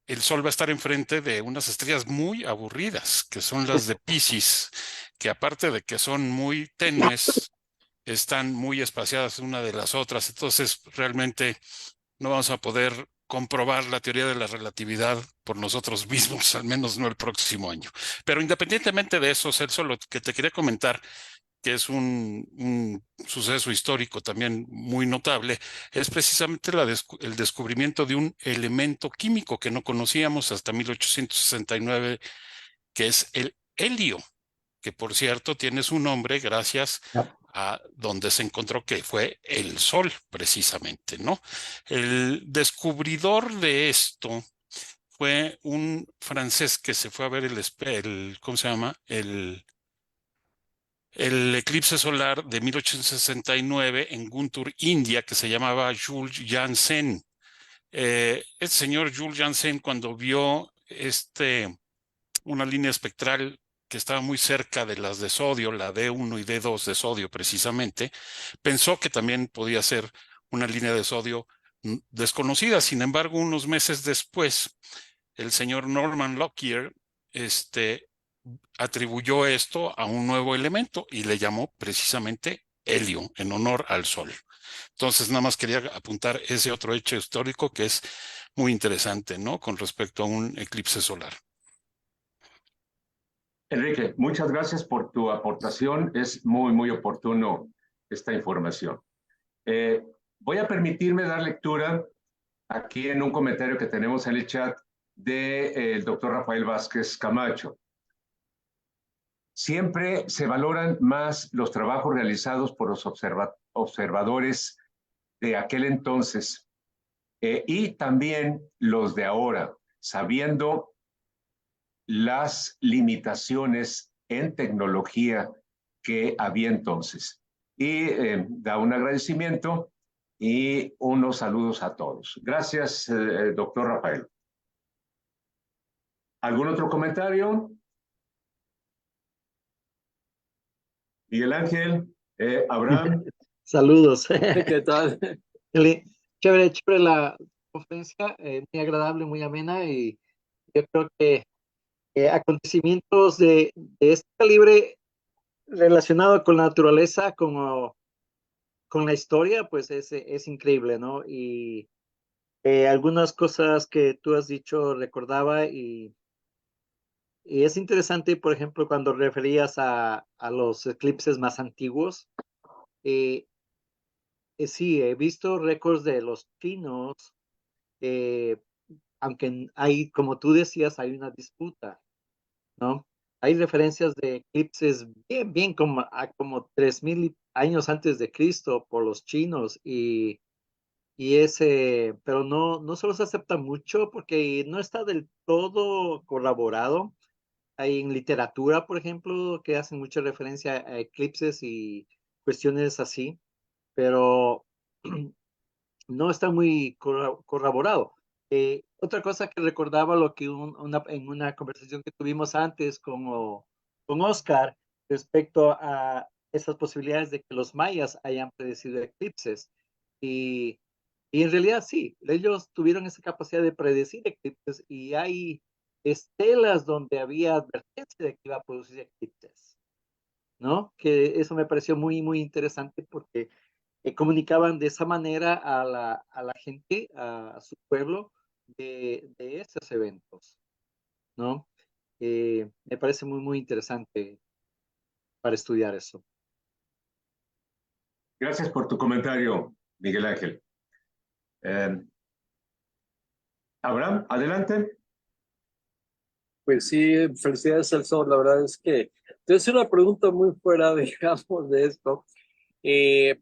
el Sol va a estar enfrente de unas estrellas muy aburridas, que son las de Piscis, que aparte de que son muy tenues, están muy espaciadas una de las otras. Entonces, realmente no vamos a poder comprobar la teoría de la relatividad por nosotros mismos, al menos no el próximo año. Pero independientemente de eso, Celso, lo que te quería comentar, que es un suceso histórico también muy notable, es precisamente el descubrimiento de un elemento químico que no conocíamos hasta 1869, que es el helio, que por cierto tiene su nombre gracias a donde se encontró que fue el Sol, precisamente, ¿no? El descubridor de esto fue un francés que se fue a ver ¿cómo se llama? El eclipse solar de 1869 en Guntur, India, que se llamaba Jules Janssen. El señor Jules Janssen, cuando vio una línea espectral que estaba muy cerca de las de sodio, la D1 y D2 de sodio precisamente, pensó que también podía ser una línea de sodio desconocida. Sin embargo, unos meses después, el señor Norman Lockyer atribuyó esto a un nuevo elemento y le llamó precisamente helio, en honor al Sol. Entonces, nada más quería apuntar ese otro hecho histórico que es muy interesante, ¿no? Con respecto a un eclipse solar. Enrique, muchas gracias por tu aportación. Es muy oportuno esta información. Voy a permitirme dar lectura aquí en un comentario que tenemos en el chat del doctor Rafael Vázquez Camacho. Siempre se valoran más los trabajos realizados por los observadores de aquel entonces y también los de ahora, sabiendo las limitaciones en tecnología que había entonces. Y da un agradecimiento y unos saludos a todos. Gracias, doctor Rafael. ¿Algún otro comentario? Miguel Ángel, Abraham. Saludos. ¿Qué tal? Chévere la conferencia, muy agradable, muy amena y yo creo que acontecimientos de este calibre relacionado con la naturaleza, como con la historia, pues es increíble, ¿no? Y algunas cosas que tú has dicho recordaba y Y es interesante, por ejemplo, cuando referías a los eclipses más antiguos. eh, sí, he visto récords de los chinos, eh, aunque hay, como tú decías, hay una disputa, ¿no? Hay referencias de eclipses bien como a como 3000 años antes de Cristo por los chinos y ese, pero no se los acepta mucho porque no está del todo corroborado. Hay en literatura, por ejemplo, que hacen mucha referencia a eclipses y cuestiones así, pero no está muy corroborado. Otra cosa que recordaba lo que en una conversación que tuvimos antes con Oscar respecto a esas posibilidades de que los mayas hayan predecido eclipses. Y, y en realidad sí, ellos tuvieron esa capacidad de predecir eclipses y hay estelas donde había advertencia de que iba a producir eclipses, ¿no? Que eso me pareció muy interesante porque comunicaban de esa manera a la gente, a su pueblo, de esos eventos, ¿no? Me parece muy interesante para estudiar eso. Gracias por tu comentario, Miguel Ángel. Abraham, adelante. Pues sí, felicidades, Celso. La verdad es que te voy a hacer una pregunta muy fuera, digamos, de esto,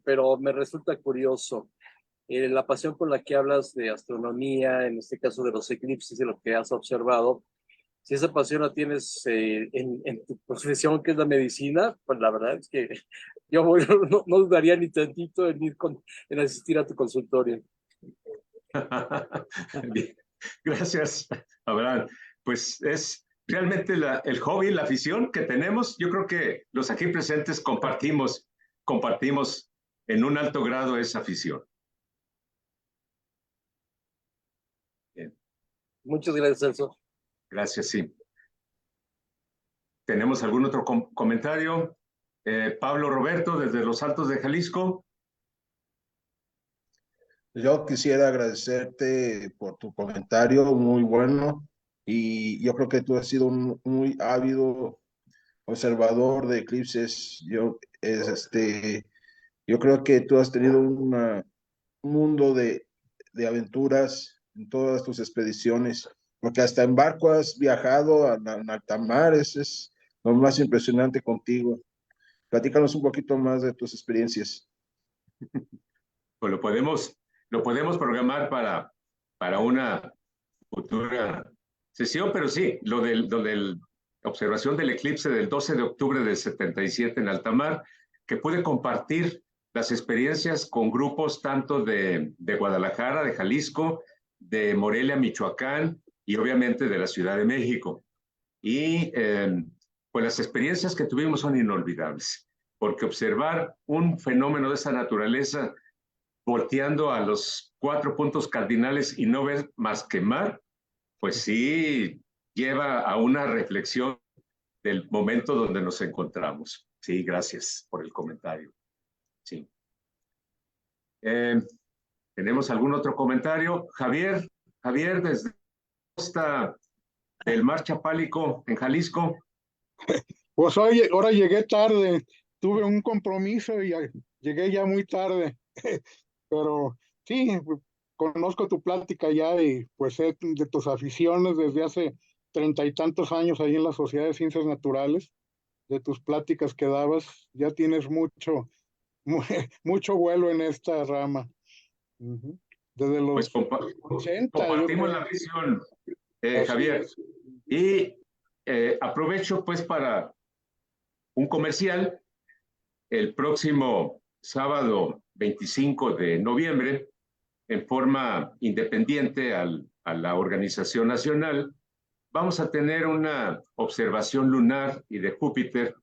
pero me resulta curioso. La pasión con la que hablas de astronomía, en este caso de los eclipses y lo que has observado, si esa pasión la tienes en tu profesión, que es la medicina, pues la verdad es que yo no dudaría ni tantito en asistir a tu consultorio. Bien. Gracias, Abraham. Pues es realmente el hobby, la afición que tenemos. Yo creo que los aquí presentes compartimos en un alto grado esa afición. Bien. Muchas gracias, Celso. Gracias, sí. ¿Tenemos algún otro comentario? Pablo Roberto, desde Los Altos de Jalisco. Yo quisiera agradecerte por tu comentario, muy bueno, y yo creo que tú has sido un muy ávido observador de eclipses. Yo creo que tú has tenido un mundo de aventuras en todas tus expediciones, porque hasta en barco has viajado en alta mar. Eso es lo más impresionante contigo. Platícanos un poquito más de tus experiencias. Pues lo podemos programar para una futura sesión, pero sí, lo del observación del eclipse del 12 de octubre del 77 en alta mar, que pude compartir las experiencias con grupos tanto de Guadalajara, de Jalisco, de Morelia, Michoacán y obviamente de la Ciudad de México. Y pues las experiencias que tuvimos son inolvidables, porque observar un fenómeno de esa naturaleza volteando a los 4 puntos cardinales y no ves más que mar, pues sí lleva a una reflexión del momento donde nos encontramos. Sí, gracias por el comentario. Sí. ¿Tenemos algún otro comentario? Javier, desde costa del Mar Chapálico en Jalisco. Pues oye, ahora llegué tarde, tuve un compromiso y llegué ya muy tarde, pero sí, conozco tu plática ya y pues sé de tus aficiones desde hace 30 y tantos años ahí en la Sociedad de Ciencias Naturales, de tus pláticas que dabas, ya tienes mucho vuelo en esta rama. Ujú. Desde Pues los 80, yo compartimos creo. la visión, Así Javier. es. Y aprovecho pues para un comercial. El próximo sábado 25 de noviembre, en forma independiente a la organización nacional, vamos a tener una observación lunar y de Júpiter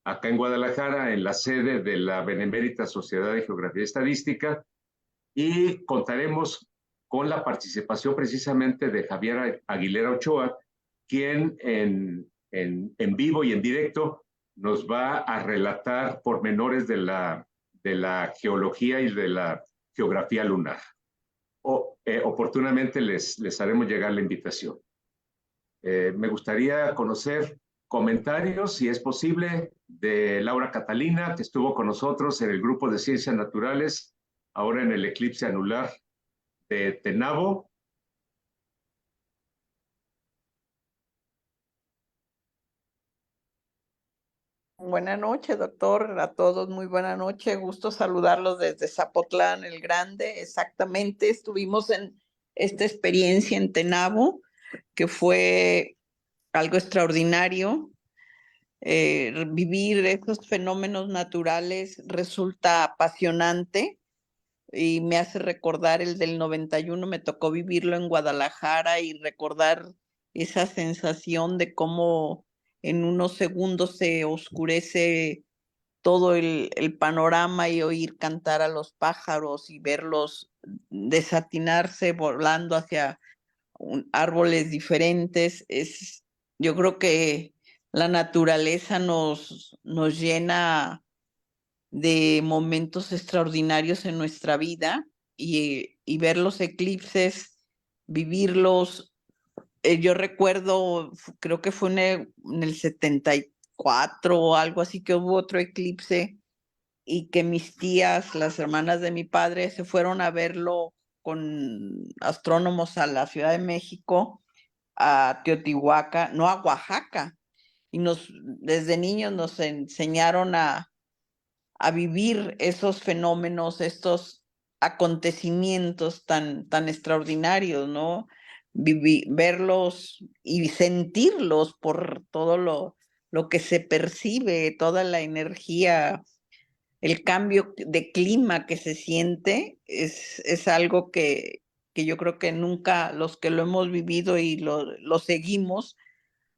acá en Guadalajara, en la sede de la Benemérita Sociedad de Geografía y Estadística, y contaremos con la participación precisamente de Javier Aguilera Ochoa, quien en vivo y en directo nos va a relatar pormenores de la geología y de la geografía lunar. Oportunamente les haremos llegar la invitación. Me gustaría conocer comentarios, si es posible, de Laura Catalina, que estuvo con nosotros en el grupo de Ciencias Naturales, ahora en el eclipse anular de Tenabo. Buenas noches, doctor, a todos muy buena noche, gusto saludarlos desde Zapotlán el Grande. Exactamente, estuvimos en esta experiencia en Tenabo, que fue algo extraordinario. Vivir estos fenómenos naturales resulta apasionante y me hace recordar el del 91, me tocó vivirlo en Guadalajara y recordar esa sensación de cómo en unos segundos se oscurece todo el panorama y oír cantar a los pájaros y verlos desatinarse volando hacia árboles diferentes. Yo creo que la naturaleza nos llena de momentos extraordinarios en nuestra vida y ver los eclipses, vivirlos. Yo recuerdo, creo que fue en el 74 o algo así, que hubo otro eclipse y que mis tías, las hermanas de mi padre, se fueron a verlo con astrónomos a la Ciudad de México, a Teotihuacán, no, a Oaxaca, y desde niños nos enseñaron a vivir esos fenómenos, estos acontecimientos tan extraordinarios, ¿no? Verlos y sentirlos por todo lo que se percibe, toda la energía, el cambio de clima que se siente, es algo que yo creo que nunca los que lo hemos vivido y lo seguimos,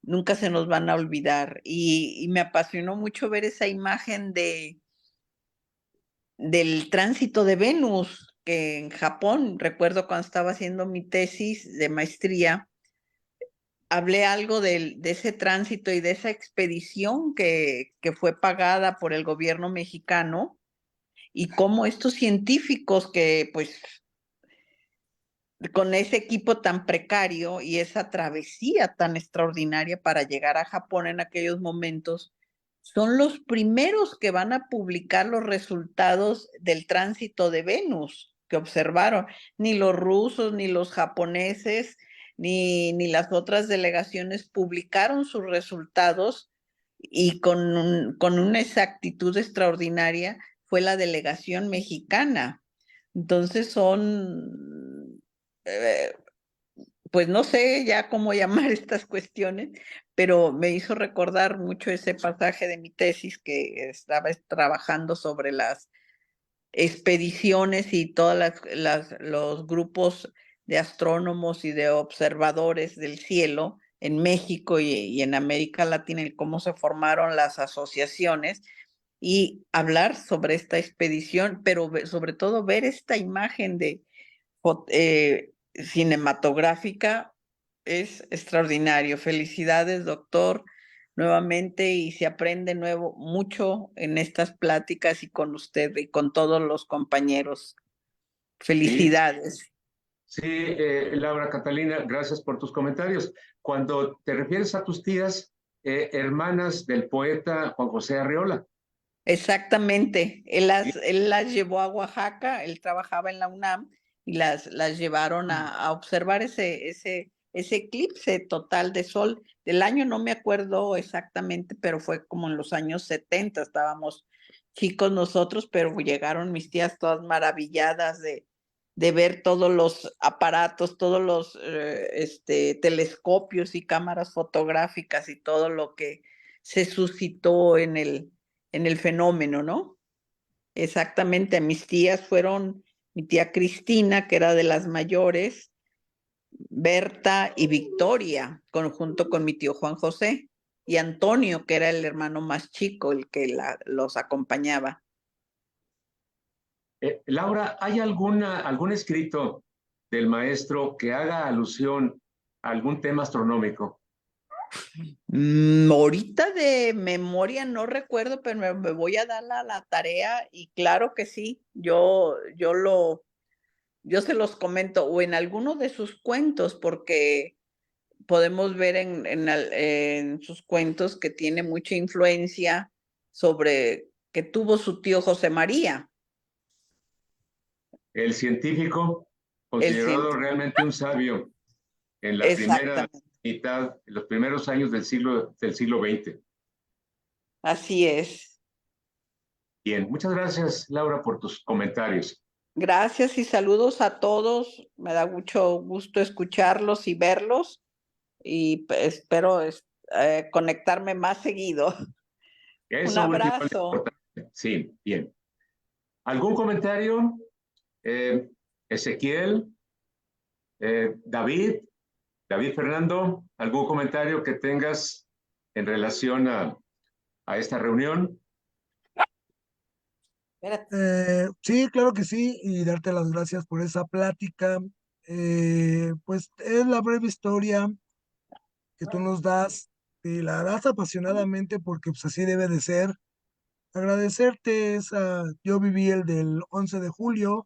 nunca se nos van a olvidar. Y me apasionó mucho ver esa imagen del tránsito de Venus, que en Japón, recuerdo cuando estaba haciendo mi tesis de maestría, hablé algo de ese tránsito y de esa expedición que fue pagada por el gobierno mexicano y cómo estos científicos que pues con ese equipo tan precario y esa travesía tan extraordinaria para llegar a Japón en aquellos momentos, son los primeros que van a publicar los resultados del tránsito de Venus que observaron. Ni los rusos, ni los japoneses, ni las otras delegaciones publicaron sus resultados y con una exactitud extraordinaria fue la delegación mexicana. Entonces pues no sé ya cómo llamar estas cuestiones, pero me hizo recordar mucho ese pasaje de mi tesis que estaba trabajando sobre las expediciones y todos los grupos de astrónomos y de observadores del cielo en México y en América Latina y cómo se formaron las asociaciones y hablar sobre esta expedición, pero sobre todo ver esta imagen de cinematográfica es extraordinario. Felicidades, doctor, nuevamente, y se aprende mucho en estas pláticas y con usted y con todos los compañeros. Felicidades. Sí, Laura Catalina, gracias por tus comentarios. Cuando te refieres a tus tías, hermanas del poeta Juan José Arreola. Exactamente, él las llevó a Oaxaca, él trabajaba en la UNAM y las llevaron a observar ese eclipse total de sol. Del año no me acuerdo exactamente, pero fue como en los años 70, estábamos chicos nosotros, pero llegaron mis tías todas maravilladas de ver todos los aparatos, todos los telescopios y cámaras fotográficas y todo lo que se suscitó en el fenómeno, ¿no? Exactamente, mis tías fueron mi tía Cristina, que era de las mayores, Berta y Victoria, junto con mi tío Juan José, y Antonio, que era el hermano más chico, el que los acompañaba. Laura, ¿hay algún escrito del maestro que haga alusión a algún tema astronómico? Ahorita de memoria no recuerdo, pero me voy a dar la tarea y claro que sí, yo se los comento o en alguno de sus cuentos porque podemos ver en sus cuentos que tiene mucha influencia sobre que tuvo su tío José María. El científico, considerado realmente un sabio en la primera mitad, en los primeros años del siglo XX. Así es. Bien, muchas gracias, Laura, por tus comentarios. Gracias y saludos a todos. Me da mucho gusto escucharlos y verlos y espero conectarme más seguido. Un abrazo. Sí, bien. ¿Algún comentario? Ezequiel, David Fernando, ¿algún comentario que tengas en relación a esta reunión? Sí, claro que sí, y darte las gracias por esa plática. Pues es la breve historia que tú nos das, y la das apasionadamente porque pues así debe de ser. Agradecerte yo viví el del 11 de julio,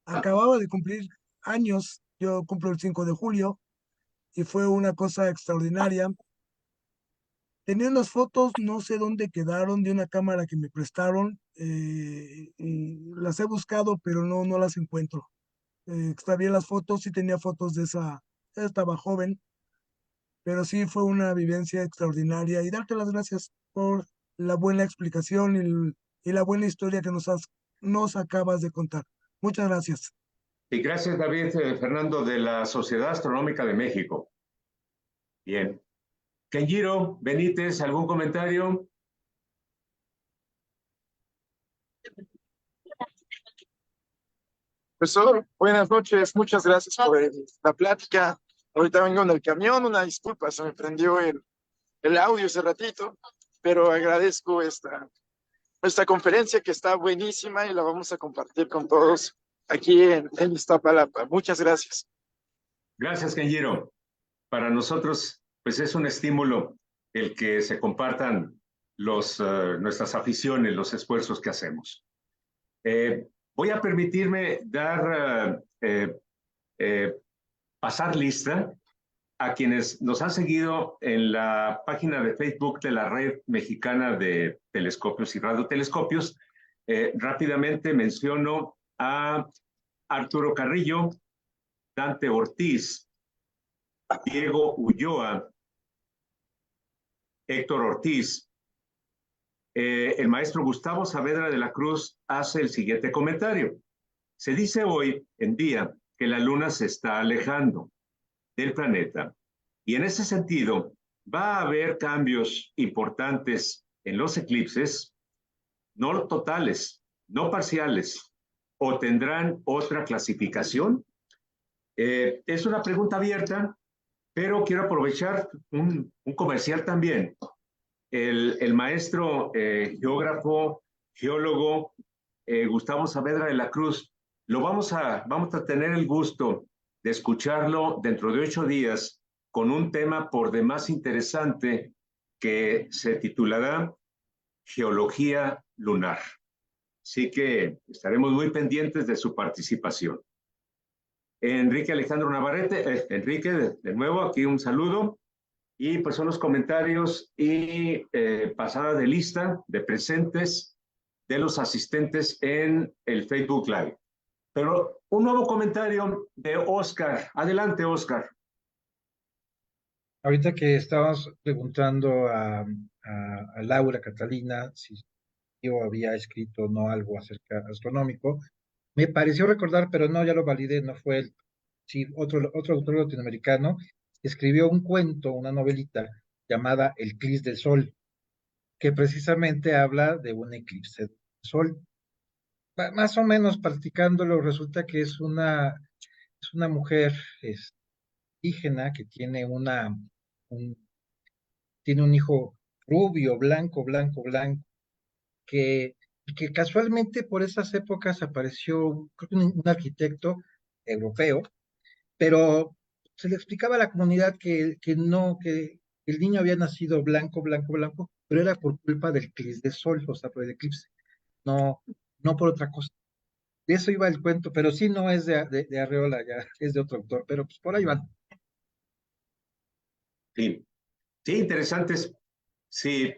acababa de cumplir años, yo cumplo el 5 de julio, y fue una cosa extraordinaria. Tenía unas fotos, no sé dónde quedaron, de una cámara que me prestaron, y las he buscado, pero no las encuentro. Extravié las fotos, sí tenía fotos estaba joven, pero sí fue una vivencia extraordinaria y darte las gracias por la buena explicación y la buena historia que nos acabas de contar. Muchas gracias. Y gracias, David Fernando, de la Sociedad Astronómica de México. Bien. Kenjiro Benítez, ¿algún comentario? Profesor, buenas noches, muchas gracias por la plática. Ahorita vengo en el camión, una disculpa, se me prendió el audio ese ratito, pero agradezco esta conferencia que está buenísima y la vamos a compartir con todos aquí en Iztapalapa. Muchas gracias. Gracias, Kenjiro. Para nosotros, pues es un estímulo el que se compartan nuestras aficiones, los esfuerzos que hacemos. Voy a permitirme pasar lista a quienes nos han seguido en la página de Facebook de la Red Mexicana de Telescopios y Radiotelescopios. Rápidamente menciono a Arturo Carrillo, Dante Ortiz, Diego Ulloa, Héctor Ortiz. El maestro Gustavo Saavedra de la Cruz hace el siguiente comentario. Se dice hoy en día que la Luna se está alejando del planeta y en ese sentido va a haber cambios importantes en los eclipses, no totales, no parciales, o tendrán otra clasificación. Es una pregunta abierta, pero quiero aprovechar un comercial también. El maestro geógrafo, geólogo Gustavo Saavedra de la Cruz, vamos a tener el gusto de escucharlo dentro de 8 días con un tema por demás interesante que se titulará Geología Lunar. Así que estaremos muy pendientes de su participación. Enrique Alejandro Navarrete, Enrique, de nuevo, aquí un saludo. Y pues son los comentarios y pasada de lista de presentes de los asistentes en el Facebook Live. Pero un nuevo comentario de Oscar. Adelante, Oscar. Ahorita que estábamos preguntando a Laura Catalina si yo había escrito no algo acerca astronómico, me pareció recordar, pero no, ya lo validé, no fue él. Sí, otro autor latinoamericano escribió un cuento, una novelita llamada El Eclipse del Sol, que precisamente habla de un eclipse del Sol. Más o menos practicándolo, resulta que es una mujer indígena que tiene tiene un hijo rubio, blanco, que casualmente por esas épocas apareció, creo que un arquitecto europeo, pero se le explicaba a la comunidad que el niño había nacido blanco, pero era por culpa del eclipse del sol, o sea, por el eclipse, no por otra cosa. De eso iba el cuento, pero sí no es de Arreola, ya es de otro autor, pero pues por ahí van. Sí, sí, interesantes. Sí,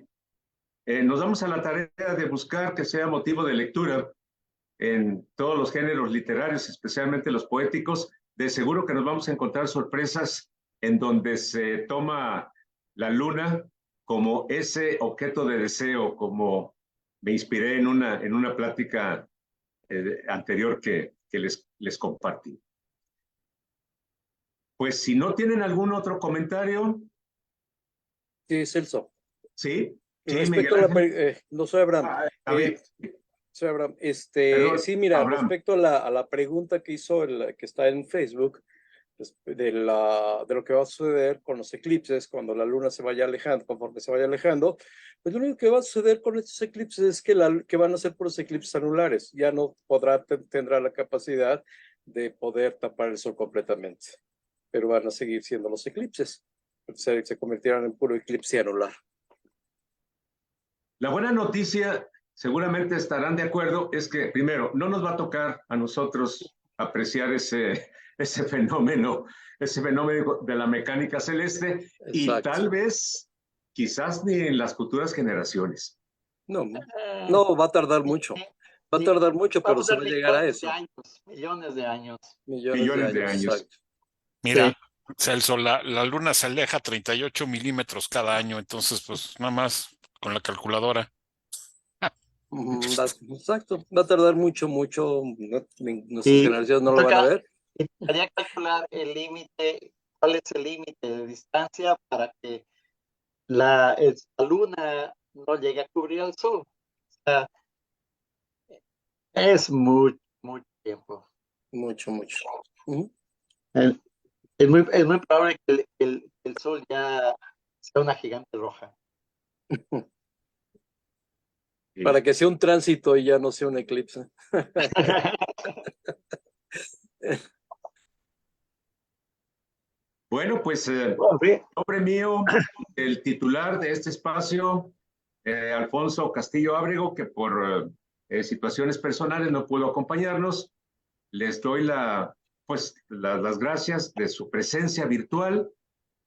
nos vamos a la tarea de buscar que sea motivo de lectura en todos los géneros literarios, especialmente los poéticos. De seguro que nos vamos a encontrar sorpresas en donde se toma la luna como ese objeto de deseo, como me inspiré en una plática anterior que les compartí. Pues si no tienen algún otro comentario. Sí, Celso. Sí, sí, Respecto Miguel a Ángel. no soy Abraham. David. Soy Abraham. Perdón, Sí, mira, Abraham. respecto a la pregunta que hizo que está en Facebook, de lo que va a suceder con los eclipses cuando la luna se vaya alejando, conforme se vaya alejando, pues lo único que va a suceder con estos eclipses es que van a ser puros eclipses anulares. Ya no tendrá la capacidad de poder tapar el sol completamente, pero van a seguir siendo los eclipses. Se convertirán en puro eclipse anular. La buena noticia, seguramente estarán de acuerdo, es que primero, no nos va a tocar a nosotros apreciar ese fenómeno de la mecánica celeste. Exacto. Y tal vez, quizás ni en las futuras generaciones. No, va a tardar mucho. Va a tardar mucho, pero se va a llegar a eso. Millones de años. Millones de años. Exacto. Mira, sí. Celso, la luna se aleja 38 milímetros cada año, entonces pues nada más con la calculadora. Exacto, va a tardar mucho, nuestras generaciones no lo van a ver. Hay que calcular el límite, cuál es el límite de distancia para que la luna no llegue a cubrir al sol. O sea, es mucho tiempo. Mucho. Es muy probable que el sol ya sea una gigante roja. Para que sea un tránsito y ya no sea un eclipse. Bueno, pues nombre mío, el titular de este espacio, Alfonso Castillo Ábrego, que por situaciones personales no pudo acompañarnos. Les doy las gracias de su presencia virtual,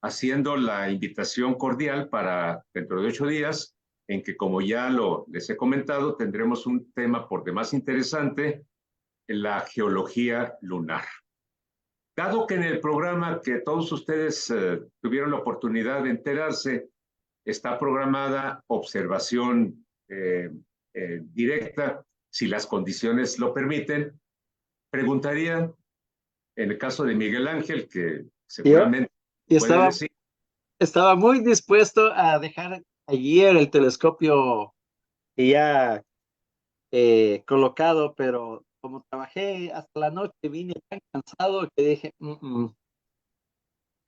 haciendo la invitación cordial para dentro de 8 días, en que, como ya les he comentado, tendremos un tema por demás interesante, la geología lunar. Dado que en el programa que todos ustedes tuvieron la oportunidad de enterarse, está programada observación directa, si las condiciones lo permiten, preguntaría, en el caso de Miguel Ángel, que seguramente puede decir. Estaba muy dispuesto a dejar ayer el telescopio ya colocado, pero como trabajé hasta la noche, vine tan cansado que dije,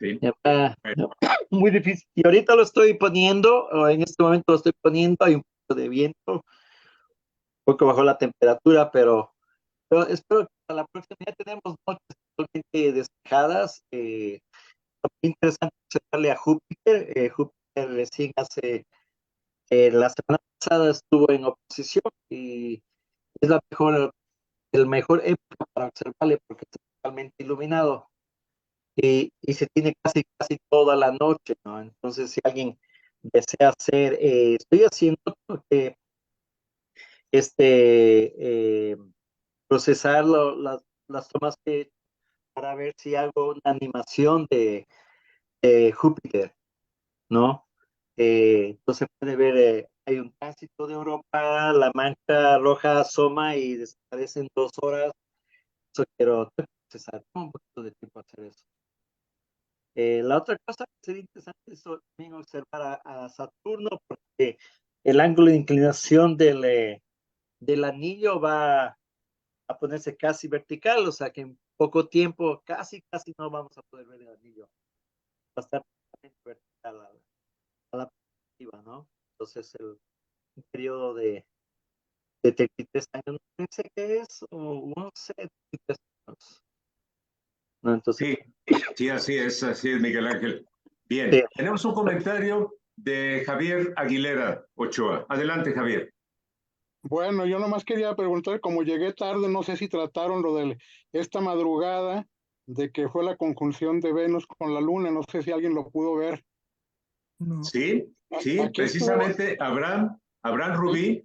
Sí. muy difícil. Y ahorita lo estoy poniendo, o en este momento lo estoy poniendo, hay un poco de viento, un poco bajó la temperatura, pero espero que para la próxima ya tenemos noches totalmente despejadas. Interesante observarle a Júpiter. Júpiter recién la semana pasada estuvo en oposición y es el mejor época para observarle porque está totalmente iluminado y se tiene casi toda la noche, ¿no? Entonces, si alguien desea hacer, estoy haciendo que procesar las tomas que para ver si hago una animación de Júpiter, ¿no? Entonces puede ver, hay un tránsito de Europa, la mancha roja asoma y desaparece en 2 horas. Eso quiero procesar, un poquito de tiempo hacer eso. La otra cosa que sería interesante es también observar a Saturno, porque el ángulo de inclinación del anillo va a ponerse casi vertical, o sea que en poco tiempo casi no vamos a poder ver el anillo. Va a estar vertical a la perspectiva, ¿no? Entonces un periodo de 33 años, no sé qué es, o no sé, 33 años. No, entonces, sí, así es, Miguel Ángel. Bien, sí. Tenemos un comentario de Javier Aguilera Ochoa. Adelante, Javier. Bueno, yo nomás quería preguntar, como llegué tarde, no sé si trataron lo de esta madrugada, de que fue la conjunción de Venus con la Luna, no sé si alguien lo pudo ver. No. Sí, sí, Aquí estuvo. precisamente Abraham Rubí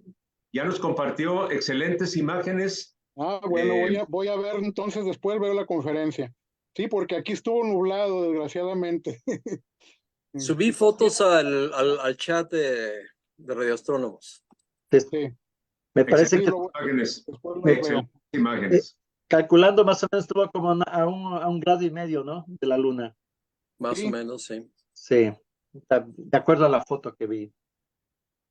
ya nos compartió excelentes imágenes. Bueno, voy a ver entonces, después veo la conferencia. Sí, porque aquí estuvo nublado, desgraciadamente. Subí fotos al chat de radioastrónomos. Sí. Me parece que Imágenes, después lo veo. excelentes imágenes. calculando más o menos estuvo como a un grado y medio, ¿no? De la luna. Más Sí. o menos, sí. Sí, de acuerdo a la foto que vi.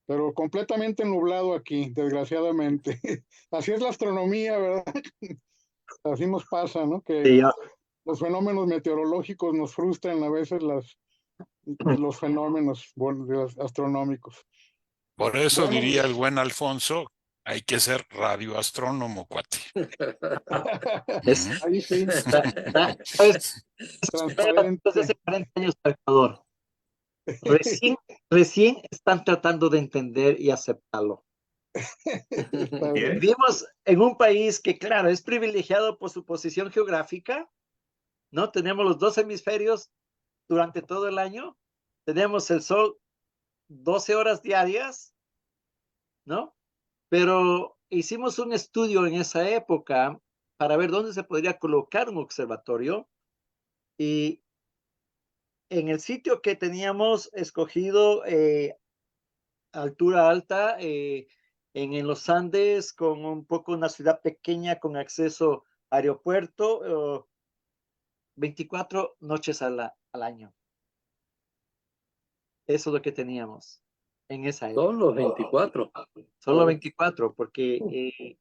Pero completamente nublado aquí, desgraciadamente. Así es la astronomía, ¿verdad? Así nos pasa, ¿no? Que Sí, los fenómenos meteorológicos nos frustran a veces los fenómenos astronómicos. Por eso Bueno, diría el buen Alfonso, hay que ser radioastrónomo, cuate. ahí sí, ¿Sabes? transparente. Desde hace 40 años para Ecuador. Recién están tratando de entender y aceptarlo. Bien. Vivimos en un país que, claro, es privilegiado por su posición geográfica, ¿no? Tenemos los 2 hemisferios durante todo el año, tenemos el sol 12 horas diarias, ¿no? Pero hicimos un estudio en esa época para ver dónde se podría colocar un observatorio y en el sitio que teníamos escogido, altura alta, en los Andes, con un poco una ciudad pequeña con acceso a aeropuerto, 24 noches al año. Eso es lo que teníamos en esa época. Solo 24. Solo 24, porque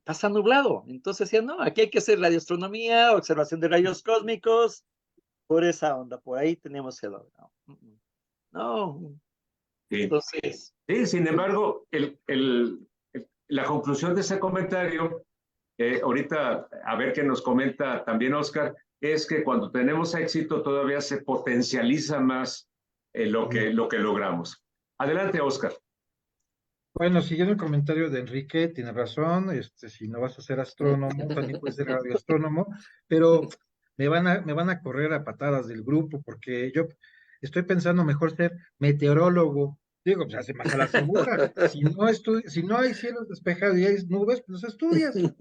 pasa nublado. Entonces decían, no, aquí hay que hacer radioastronomía, observación de rayos cósmicos, por esa onda, por ahí tenemos el oro. No. Sí. Entonces. Sí, sin embargo, la conclusión de ese comentario, ahorita a ver qué nos comenta también Oscar, es que cuando tenemos éxito todavía se potencializa más lo que logramos. Adelante, Oscar. Bueno, siguiendo el comentario de Enrique, tiene razón, si no vas a ser astrónomo, también puedes ser radioastrónomo, pero me van a correr a patadas del grupo, porque yo estoy pensando mejor ser meteorólogo. Digo, pues hace más a la segunda. Si no hay cielos despejados y hay nubes, pues estudias. Si no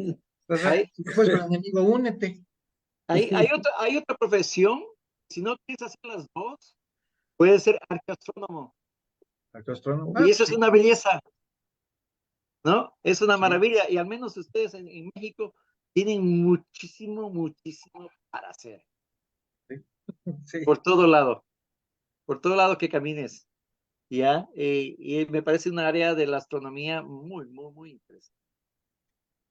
puedes con el enemigo, únete. Hay otra profesión, si no quieres hacer las dos, puedes ser arqueastrónomo. Arqueastrónomo. Y eso es Sí. una belleza, ¿no? Es una maravilla. Y al menos ustedes en México tienen muchísimo para hacer. Sí. Por todo lado que camines, ¿ya? Y me parece un área de la astronomía muy interesante.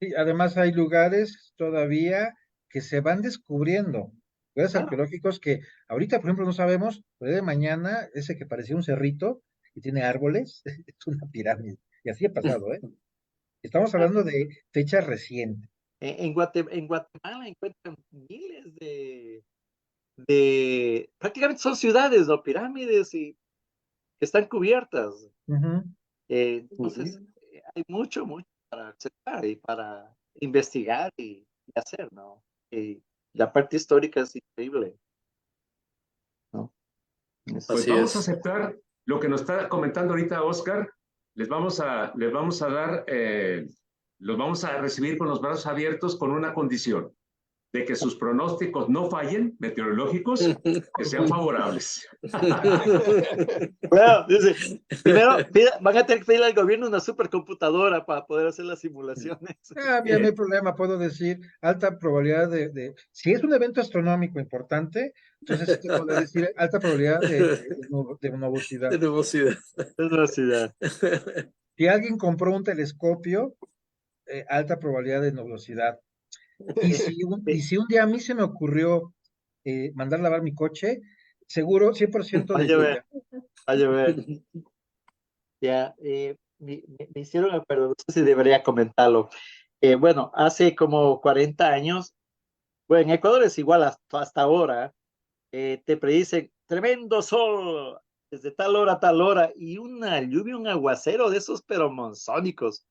Sí, además hay lugares todavía que se van descubriendo, lugares arqueológicos que ahorita, por ejemplo, no sabemos, pero de mañana ese que parecía un cerrito y tiene árboles, es una pirámide. Y así ha pasado, ¿eh? Estamos hablando de fecha reciente. En Guatemala encuentran miles prácticamente son ciudades, ¿no? Pirámides y que están cubiertas. Entonces, hay mucho para observar y para investigar y hacer, ¿no? La parte histórica es increíble, ¿no? Pues vamos a aceptar lo que nos está comentando ahorita Oscar. Les vamos a dar, los vamos a recibir con los brazos abiertos con una condición, de que sus pronósticos no fallen, meteorológicos, que sean favorables. Bueno, dice, primero van a tener que pedirle al gobierno una supercomputadora para poder hacer las simulaciones. Mira, no hay problema, puedo decir alta probabilidad si es un evento astronómico importante, entonces te puedo decir alta probabilidad de nubosidad. De nubosidad. Si alguien compró un telescopio, alta probabilidad de nubosidad. Y si un día a mí se me ocurrió mandar lavar mi coche, seguro 100% de lluvia. A llover. Ya, me hicieron acuerdo, no sé si debería comentarlo. Bueno, hace como 40 años, bueno, en Ecuador es igual hasta ahora, te predicen tremendo sol desde tal hora a tal hora y una lluvia, un aguacero de esos, pero monzónicos,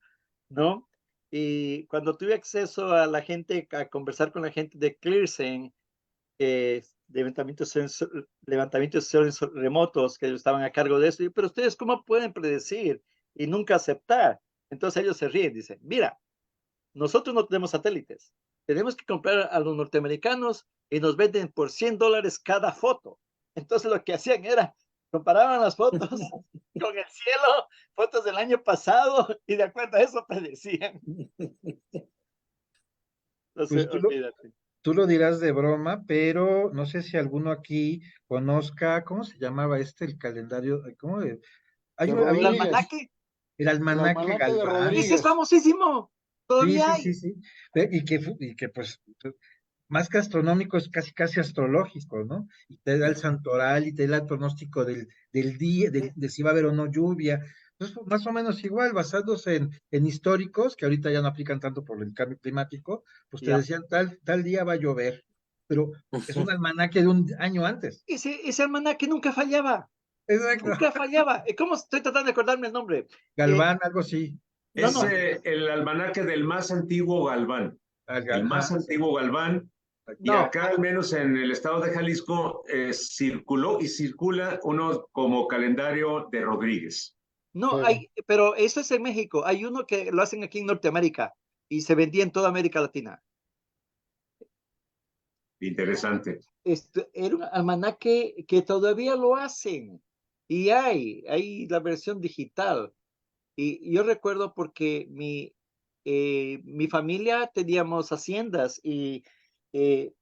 ¿no? Y cuando tuve acceso a conversar con la gente de ClearSign, levantamientos remotos que ellos estaban a cargo de eso. Pero ustedes, ¿cómo pueden predecir y nunca aceptar? Entonces ellos se ríen, dicen, mira, nosotros no tenemos satélites. Tenemos que comprar a los norteamericanos y nos venden por $100 cada foto. Entonces lo que hacían era, comparaban las fotos con el cielo, fotos del año pasado, y de acuerdo a eso predecían. Entonces, Pues olvídate. tú lo dirás de broma, pero no sé si alguno aquí conozca, ¿cómo se llamaba el calendario? ¿Cómo de? Hay De un- había ¿El un- Rodríguez, almanaque? el el almanaque almanaque de Galván. Ese es Rodríguez. famosísimo. Sí, Todavía sí, hay. sí, sí. Y que pues más que astronómico es casi casi astrológico, ¿no? Y te da el santoral y te da el pronóstico del día, de si va a haber o no lluvia. Entonces, pues, más o menos igual, basándose en históricos, que ahorita ya no aplican tanto por el cambio climático, pues te Ya. decían tal día va a llover, pero es un almanaque de un año antes. Ese almanaque nunca fallaba. Exacto. Nunca fallaba. ¿Cómo estoy tratando de acordarme el nombre? Galván, algo así. No, Es no, el almanaque del más antiguo Galván. El más antiguo Galván. Y no. acá, al menos en el estado de Jalisco, circuló y circula uno como calendario de Rodríguez. No, hay, pero eso es en México. Hay uno que lo hacen aquí en Norteamérica y se vendía en toda América Latina. Interesante. Era un almanaque que todavía lo hacen y hay la versión digital. Y yo recuerdo porque mi familia teníamos haciendas y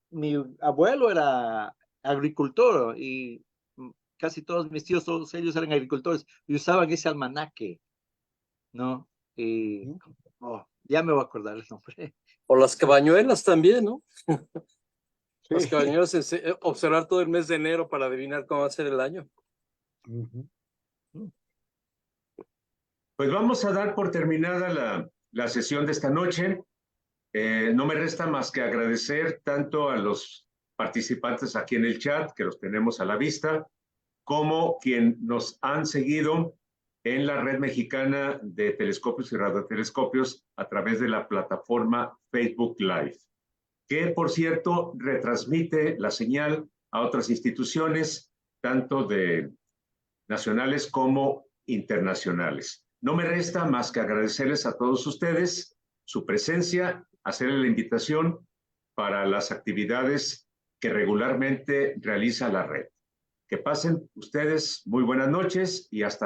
mi abuelo era agricultor y casi todos mis tíos, todos ellos eran agricultores y usaban ese almanaque, ¿no? Y ya me voy a acordar el nombre. O las cabañuelas también, ¿no? Las Sí. cabañuelas, observar todo el mes de enero para adivinar cómo va a ser el año. Pues vamos a dar por terminada la sesión de esta noche. No me resta más que agradecer tanto a los participantes aquí en el chat, que los tenemos a la vista, como quien nos han seguido en la red mexicana de telescopios y radiotelescopios a través de la plataforma Facebook Live, que por cierto retransmite la señal a otras instituciones, tanto de nacionales como internacionales. No me resta más que agradecerles a todos ustedes su presencia, hacerles la invitación para las actividades que regularmente realiza la red. Que pasen ustedes muy buenas noches y hasta la